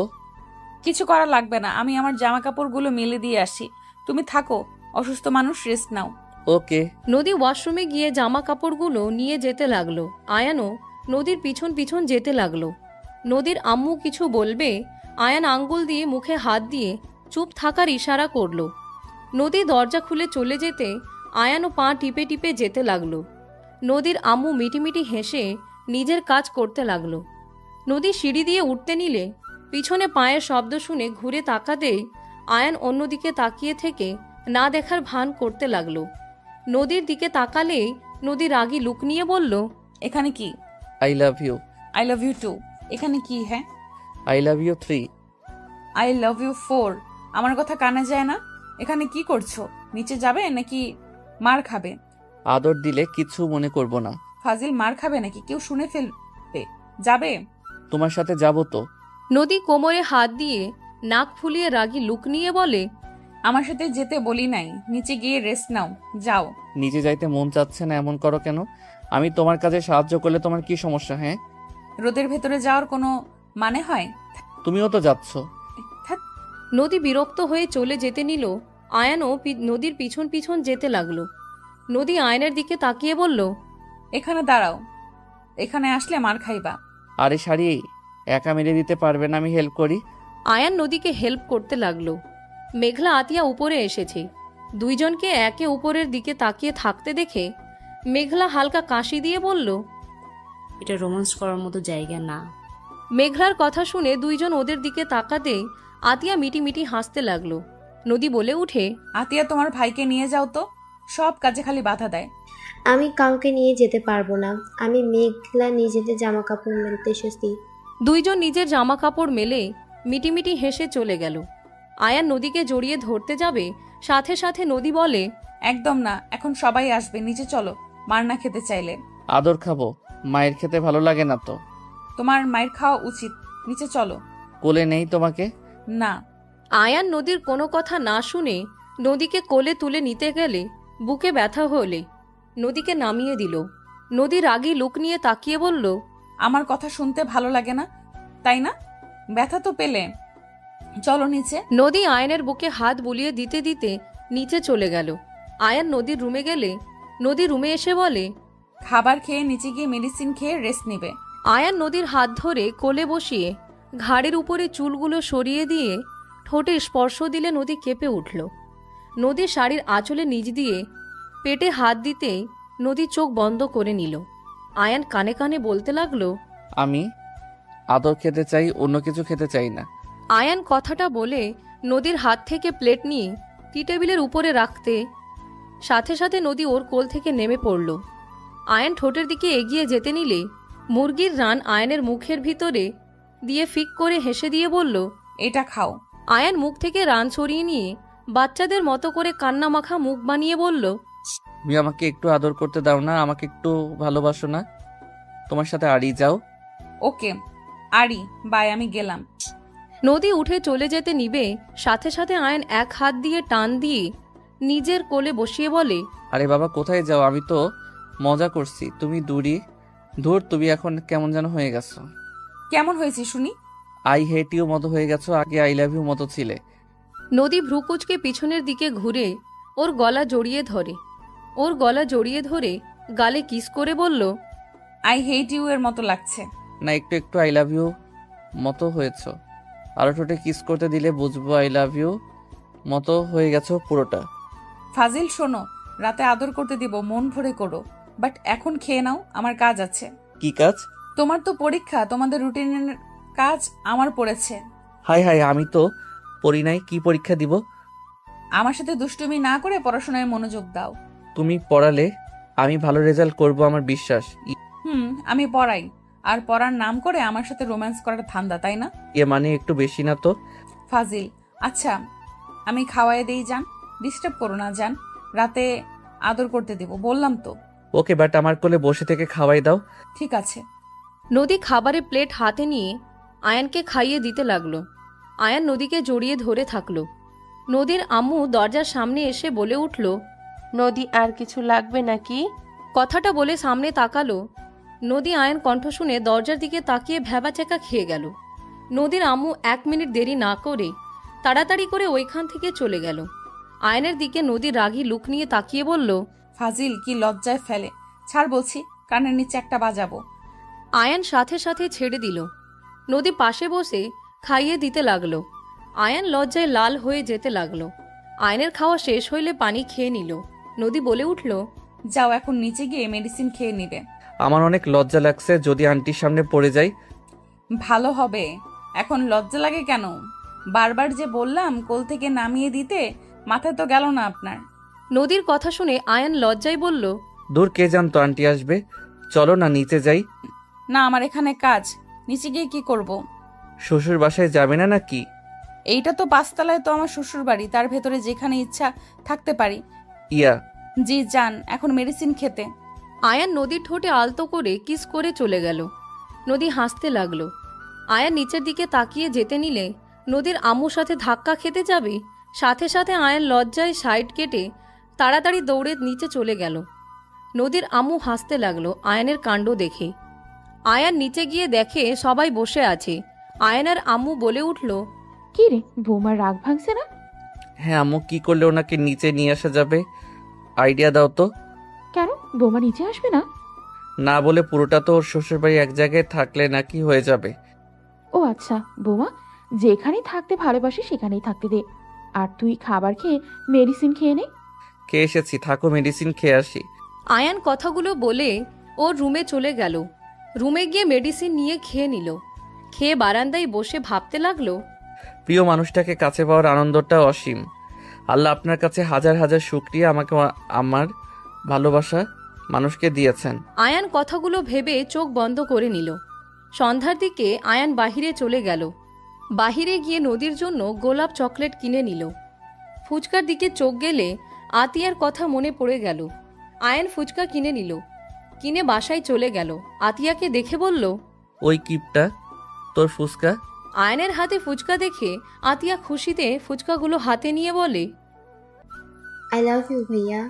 কিছু করা লাগবে না, আমি আমার জামা কাপড়গুলো মেলে দিয়ে আসি। তুমি থাকো, অসুস্থ মানুষ, রেস্ট নাও। ওকে। নদী ওয়াশরুমে গিয়ে জামা কাপড়গুলো নিয়ে যেতে লাগলো। আয়ানও নদীর পিছন পিছন যেতে লাগলো। নদীর আম্মু কিছু বলবে, আয়ান আঙ্গুল দিয়ে মুখে হাত দিয়ে চুপ থাকার ইশারা করলো। নদী দরজা খুলে চলে যেতে আয়ানও পা টিপে টিপে যেতে লাগলো। নদীর আম্মু মিটিমিটি হেসে নিজের কাজ করতে লাগলো। নদী সিঁড়ি দিয়ে উঠতে নিলে পিছনে পায়ের শব্দ শুনে ঘুরে তাকাতেই আয়ান অন্যদিকে তাকিয়ে থেকে না দেখার ভান করতে লাগলো। নদীর দিকে তাকালেই নদী রাগী লুক নিয়ে বলল, এখানে কি? I love you. I love you 2। এখানে কি? হ্যাঁ, I love you 3। I love you 4। আমার কথা কানে যায় না? এখানে কি করছো? নিচে যাবে নাকি মার খাবে? আদর দিলে কিছু মনে করব না। ফাজিল, মার খাবে নাকি? কেউ শুনে ফেলবে। যাবে? তোমার সাথে যাব তো। নদী কোমরে হাত দিয়ে নাক ফুলিয়ে রাগী লুক নিয়ে বলে, আমার সাথে যেতে বলি নাই, নিচে গিয়ে রেস্ট নাও, যাও। নিচে যাইতে মন চাচ্ছে না এমন করো কেন? আমি তোমার কাজে সাহায্য করলে তোমার কি সমস্যা? হ্যাঁ, রোদের ভেতরে যাওয়ার কোনো মানে হয়? তুমিও তো যাচ্ছ। নদী বিরক্ত হয়ে চলে যেতে নিল। আয়ানও নদীর পিছন পিছন যেতে লাগলো। নদী আয়নের দিকে তাকিয়ে বলল, এখানে দাঁড়াও, এখানে আসলে মার খাইবা। আরে শাড়ি, একা মেরে দিতে পারবে না? আমি হেল্প করি। আয়ান নদীকে হেল্প করতে লাগলো। মেঘলা আতিয়া উপরে এসেছে। দুইজনকে একে উপরের দিকে তাকিয়ে থাকতে দেখে মেঘলা হালকা কাশি দিয়ে বলল, এটা রোমান্স করার মতো জায়গা না। মেঘলার কথা শুনে দুইজন ওদের দিকে তাকাতেই আতিয়া মিটিমিটি হাসতে লাগলো। নদী বলে উঠে, আতিয়া, তোমার ভাইকে নিয়ে যাও তো, সব কাজে খালি বাধা দেয়। আমি কাউকে নিয়ে যেতে পারবো না। আমি মেঘলা নিজেদের জামা কাপড় মেলতে এসেছি। দুইজন নিজের জামা কাপড় মেলে মিটিমিটি হেসে চলে গেল। আয়ান নদীকে জড়িয়ে ধরতে যাবে, সাথে সাথে নদী বলে, একদম না, এখন সবাই আসবে, নিচে চলো। মার না খেতে চাইলে। আদর খাবো, মায়ের খেতে ভালো লাগে না তো। তোমার মায়ের খাওয়া উচিত, নিচে চলো। কোলে নেই তোমাকে? না। আয়ান নদীর কোনো কথা না শুনে নদীকে কোলে তুলে নিতে গেলে বুকে ব্যথা হলে নদীকে নামিয়ে দিল। নদী রাগী লুক নিয়ে তাকিয়ে বলল, আমার কথা শুনতে ভালো লাগে না, তাই না? ব্যথা তো পেলে, চলো নিচে। নদী আয়নের বুকে হাত বুলিয়ে দিতে দিতে নিচে চলে গেল। আয়ান নদীর রুমে গেলে নদী রুমে এসে বলে, খাবার খেয়ে নিচে গিয়ে মেডিসিন খেয়ে রেস্ট নিবে। আয়ান নদীর হাত ধরে কোলে বসিয়ে ঘাড়ের উপরে চুলগুলো সরিয়ে দিয়ে ঠোঁটে স্পর্শ দিলে নদী কেঁপে উঠল। নদীর শাড়ির আঁচলে নিচ দিয়ে পেটে হাত দিতেই নদী চোখ বন্ধ করে নিল। আয়ান কানে কানে বলতে লাগলো, আমি আদর খেতে চাই, অন্য কিছু খেতে চাই না। আয়ান কথাটা বলে নদীর হাত থেকে প্লেট নিয়ে টি টেবিলের উপরে রাখতে সাথে সাথে নদী ওর কোল থেকে নেমে পড়ল। আয়ান ঠোঁটের দিকে এগিয়ে যেতে নিলে মুরগির রান আয়ানের মুখের ভিতরে দিয়ে ফিক করে হেসে দিয়ে বলল, এটা খাও। আয়ান মুখ থেকে রান সরিয়ে নিয়ে বাচ্চাদের মতো করে কান্না মাখা মুখ বানিয়ে বলল, তুমি আমাকে একটু আদর করতে দাও না? আমাকে একটু ভালোবাসো না? তোমার সাথে আড়ি যাও। ওকে আরি, বাই, আমি গেলাম। নদী উঠে চলে যেতে নিবে, সাথে সাথে আয়ান এক হাত দিয়ে টান দিয়ে নিজের কোলে বসিয়ে বলে, আরে বাবা, কোথায় যাও? আমি তো মজা করছি। তুমি দূর, তুমি এখন কেমন যেন হয়ে গেছো। কেমন হয়েছে শুনি? আই হেট ইউ মতো হয়ে গেছো, আগে আই লাভ ইউ মতো ছিলে। নদী ভ্রুকুচকে পিছনের দিকে ঘুরে ওর গলা জড়িয়ে ধরে গালে কিস করে বলল, আই হেট ইউ এর মতো লাগছে না, একটু আই লাভ ইউ মতো হয়েছো। আরো ঠোঁটে কিস করতে দিলে বুঝবো আই লাভ ইউ মতো হয়ে গেছো পুরোটা। ফাজিল, শোনো, রাতে আদর করতে দিব, মন ভরে করো, বাট এখন খেয়ে নাও, আমার কাজ আছে। কি কাজ? তোমার তো পরীক্ষা, তোমাদের রুটিনের কাজ আমার পড়েছে। হাই, আমি তো পড়ি নাই, কি পরীক্ষা দিব? আমার সাথে দুষ্টুমি না করে পড়াশোনায় মনোযোগ দাও। তুমি পড়ালে আমি ভালো রেজাল্ট করব, আমার বিশ্বাস। আমি পড়াই, আর পড়ার নাম করে আমার সাথে রোম্যান্স করার ধান্দা, তাই না? মানে একটু বেশি না তো? ফাজিল। আচ্ছা, আমি খাওয়াই দেই, যান, ডিস্টার্ব করো না, যান, রাতে আদর করতে দিব বললাম তো। ওকে, বাট আমার কোলে বসে থেকে খাওয়াই দাও। ঠিক আছে। নদী খাবারের প্লেট হাতে নিয়ে আয়ানকে খাইয়ে দিতে লাগলো। আয়ান নদীকে জড়িয়ে ধরে থাকলো। নদীর আম্মু দরজার সামনে এসে বলে উঠল, নদী, আর কিছু লাগবে নাকি? কথাটা বলে সামনে তাকালো। নদী আয়ান কণ্ঠ শুনে দরজার দিকে তাকিয়ে ভ্যাবাচ্যাকা খেয়ে গেল। নদীর আম্মু 1 মিনিট দেরি না করে তাড়াতাড়ি করে ওইখান থেকে চলে গেল। আয়নের দিকে নদী রাগী লুক নিয়ে তাকিয়ে বলল, ফাজিল কি লজ্জায় ফেলে। ছাড় বলছি, কানের নিচে একটা বাজাবো। আয়ান সাথে সাথে ছেড়ে দিল। নদী পাশে বসে খাইয়ে দিতে লাগলো। আয়ান লজ্জায় লাল হয়ে যেতে লাগলো। আয়নের খাওয়া শেষ হইলে পানি খেয়ে নিল। নদী বলে উঠল, যাও এখন নিচে গিয়ে মেডিসিন খেয়ে নিবে। আমার অনেক লজ্জা লাগছে, যদি আন্টির সামনে পড়ে যাই। ভালো হবে। এখন লজ্জা লাগে কেন? বারবার যে বললাম কোল থেকে নামিয়ে দিতে, মাথায় তো গেল না আপনার। নদীর কথা শুনে আয়ান লজ্জায় বলল, দূর, কে জানতো আন্টি আসবে। চলো না নিচে যাই। না, আমার এখানে কাজ। নিচে গিয়ে কি করব? শ্বশুর বাসায় যাবে না নাকি? এইটা তো 5 তলায় তো আমার শ্বশুর বাড়ি, তার ভেতরে যেখানে ইচ্ছা থাকতে পারি। ইয়া, জি যান, এখন মেডিসিন খেতে। আয়ান নদীর ঠোঁটে আলতো করে কিস করে চলে গেল। নদী হাসতে লাগলো। আয়ান নিচের দিকে তাকিয়ে যেতে নিলে নদীর আম্মুর সাথে ধাক্কা খেতে যাবে, সাথে সাথে আয়ান লজ্জায় সাইড কেটে তাড়াতাড়ি দৌড়ে নিচে চলে গেল। নদীর আম্মু হাসতে লাগলো আয়ানের কাণ্ড দেখে। আয়ান নিচে গিয়ে দেখে সবাই বসে আছে। আয়ানের আম্মু বলে উঠল, কি রে, বৌমার রাগ ভাঙছে না? হ্যাঁ আম্মু, কি করলে ওনাকে নিচে নিয়ে আসা যাবে? আইডিয়া দাও তো। কেন, বৌমা নিচে আসবে না? না বলে পুরোটা তো ওর শ্বশুরবাড়ি এক জায়গায় থাকলে নাকি হয়ে যাবে। ও আচ্ছা, বৌমা যেখানেই থাকতে ভালোবাসে সেখানেই থাকতে দে। আর তুই খাবার খেয়ে মেডিসিন খেয়ে নে। খেয়ে এসেছি, থাকো, মেডিসিন খেয়ে আসি। আয়ান কথাগুলো বলে ওর রুমে চলে গেল। রুমে গিয়ে মেডিসিন নিয়ে খেয়ে নিল। খেয়ে বারান্দায় বসে ভাবতে লাগলো, প্রিয় মানুষটাকে কাছে পাওয়ার আনন্দটা অসীম। আল্লাহ আপনার কাছে হাজার হাজার শুকরিয়া, আমাকে আমার ভালোবাসা মানুষকে দিয়েছেন। আয়ান কথাগুলো ভেবে চোখ বন্ধ করে নিল। সন্ধ্যার দিকে আয়ান বাহিরে চলে গেল। বাহিরে গিয়ে নদীর জন্য গোলাপ চকলেট কিনে নিল। ফুচকার দিকে চোখ গেলে আতিয়ার কথা মনে পড়ে গেল। আয়ান ফুচকা কিনে নিল। কিনে বাসায় চলে গেল। আতিয়াকে দেখে বলল, ওই কিপটা, তোর ফুসকা। আয়নের হাতে ফুচকা দেখে আতিয়া খুশিতে ফুচকাগুলো হাতে নিয়ে বলে, আই লাভ ইউ ভাইয়া।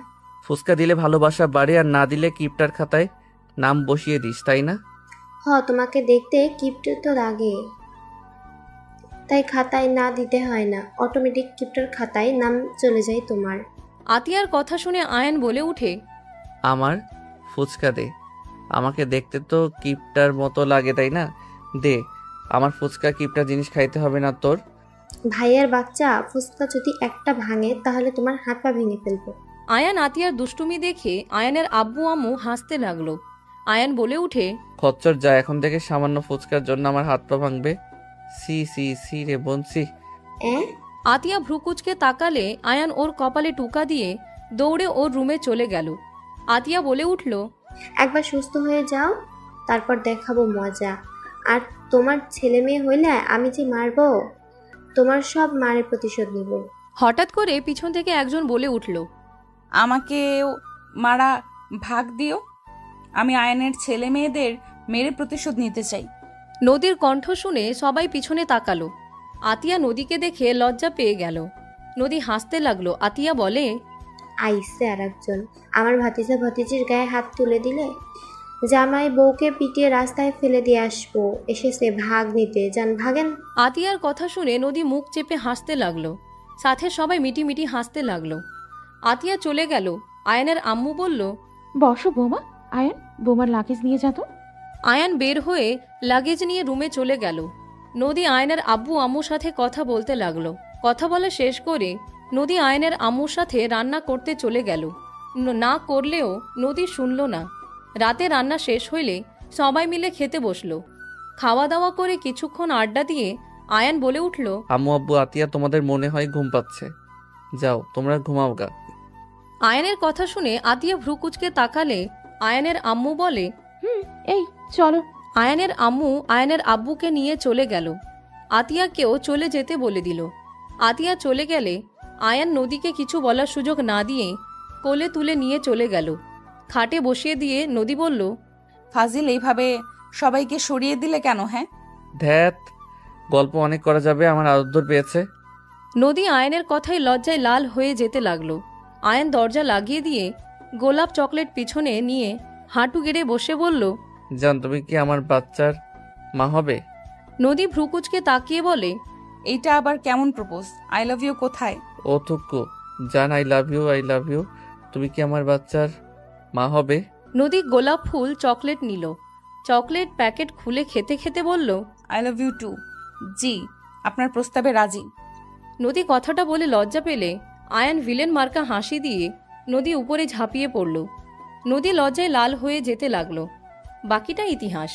ফুসকা দিলে ভালোবাসা বাড়ে, আর না দিলে কিপটার খাতায় নাম বসিয়ে দিস, তাই না? তোমাকে দেখতে কিপ্ট তো লাগে, তাই খাতায় না দিতে হয় না, অটোমেটিক কিপ্টার খাতায় নাম চলে যায় তোমার। আতিয়ার কথা শুনে আয়ান বলে উঠে, আমার ফুচকা দে। আমাকে দেখতে তো কিপটার মতো লাগে, তাই না? দে আমার ফুচকা। কিপটা জিনিস খাইতে হবে না তোর। ভাইয়ার বাচ্চা, ফুচকা যদি একটা ভাঙে তাহলে তোমার হাত পা ভেঙে ফেলবো। আয়ান আতিয়ার দুষ্টুমি দেখে আয়ানের আব্বু আম্মু হাসতে লাগলো। আয়ান বলে উঠে, খচ্চর যা, এখন থেকে সামান্য ফুচকার জন্য আমার হাত পা ভাঙবে। সি সি সি রে বনসি। আতিয়া ভ্রুকুচকে তাকালে আয়ান ওর কপালে টুকা দিয়ে দৌড়ে ওর রুমে চলে গেল। আতিয়া বলে উঠল, একবার সুস্থ হয়ে যাও, তারপর দেখাবো মজা। আর তোমার ছেলে মেয়ে হইলে আমি যে মারবো, তোমার সব মারের প্রতিশোধ নিব। হঠাৎ করে পিছন থেকে একজন বলে উঠল, আমাকে মারা ভাগ দিও। আমি আয়নের ছেলে মেয়েদের মেরে প্রতিশোধ নিতে চাই। নদীর কণ্ঠ শুনে সবাই পিছনে তাকালো। আতিয়া নদীকে দেখে লজ্জা পেয়ে গেল। নদী হাসতে লাগলো। আতিয়া বলে, আইসে আর একজন, আমার ভাতিজা ভাতিজির গায়ে হাত তুলে দিলে জামাই বউকে পিটিয়ে রাস্তায় ফেলে দিয়ে আসবো। এসেছে ভাগ নিতে, যান ভাগেন। আতিয়ার কথা শুনে নদী মুখ চেপে হাসতে লাগলো। সাথে সবাই মিটিমিটি হাসতে লাগলো। আতিয়া চলে গেল। আয়ানের আম্মু বলল, বসো বৌমা। আয়ান, বৌমার লাগেজ নিয়ে যা তো। আয়ান বের হয়ে লাগেজ নিয়ে রুমে চলে গেল। নদী আয়নের আব্বু আম্মুর সাথে কথা বলতে লাগলো। কথা বলা শেষ করে নদী আয়নের আম্মুর সাথে রান্না করতে চলে গেল। না করলেও নদী শুনল না। রাতে রান্না শেষ হইলে সবাই মিলে খেতে বসলো। খাওয়া দাওয়া করে কিছুক্ষণ আড্ডা দিয়ে আয়ান বলে উঠল, আম্মু আব্বু আতিয়া, তোমাদের মনে হয় ঘুম পাচ্ছে, যাও তোমরা ঘুমাও গা। আয়ানের কথা শুনে আতিয়া ভ্রুকুচকে তাকালে আয়ানের আম্মু বলে, এই চলো। আয়ানের আম্মু আয়ানের আব্বুকে নিয়ে চলে গেল। আতিয়াকেও চলে যেতে বলে দিল। আতিয়া চলে গেলে আয়ান নদীকে কিছু বলার সুযোগ না দিয়ে কোলে তুলে নিয়ে চলে গেল। খাটে বসিয়ে দিয়ে নদী বলল, ফাজিল, এইভাবে সবাইকে সরিয়ে দিলে কেন? হ্যাঁ, ধ্যাত, গল্প অনেক করা যাবে, আমার আদর পেয়েছে। নদী আয়নের কথায় লজ্জায় লাল হয়ে যেতে লাগলো। আয়ন দরজা লাগিয়ে দিয়ে গোলাপ চকলেট পিছনে নিয়ে হাঁটু গেড়ে বসে বলল, জান, তুমি কি আমার বাচ্চার মা হবে? নদী ভ্রুকুচকে তাকিয়ে বলে, এইটা আবার কেমন প্রপোজ? আই লাভ ইউ কোথায়? ও থুকু, জান, আই লাভ ইউ। তুমি কি আমার বাচ্চার মা হবে? নদী গোলাপ ফুল চকলেট নিল। চকলেট প্যাকেট খুলে খেতে খেতে বলল, আই লাভ ইউ টু। জি, আপনার প্রস্তাবে রাজি। নদী কথাটা বলে লজ্জা পেলে আয়ান ভিলেন মার্কা হাসি দিয়ে নদী উপরে ঝাঁপিয়ে পড়ল। নদী লজ্জায় লাল হয়ে যেতে লাগলো। বাকিটা ইতিহাস।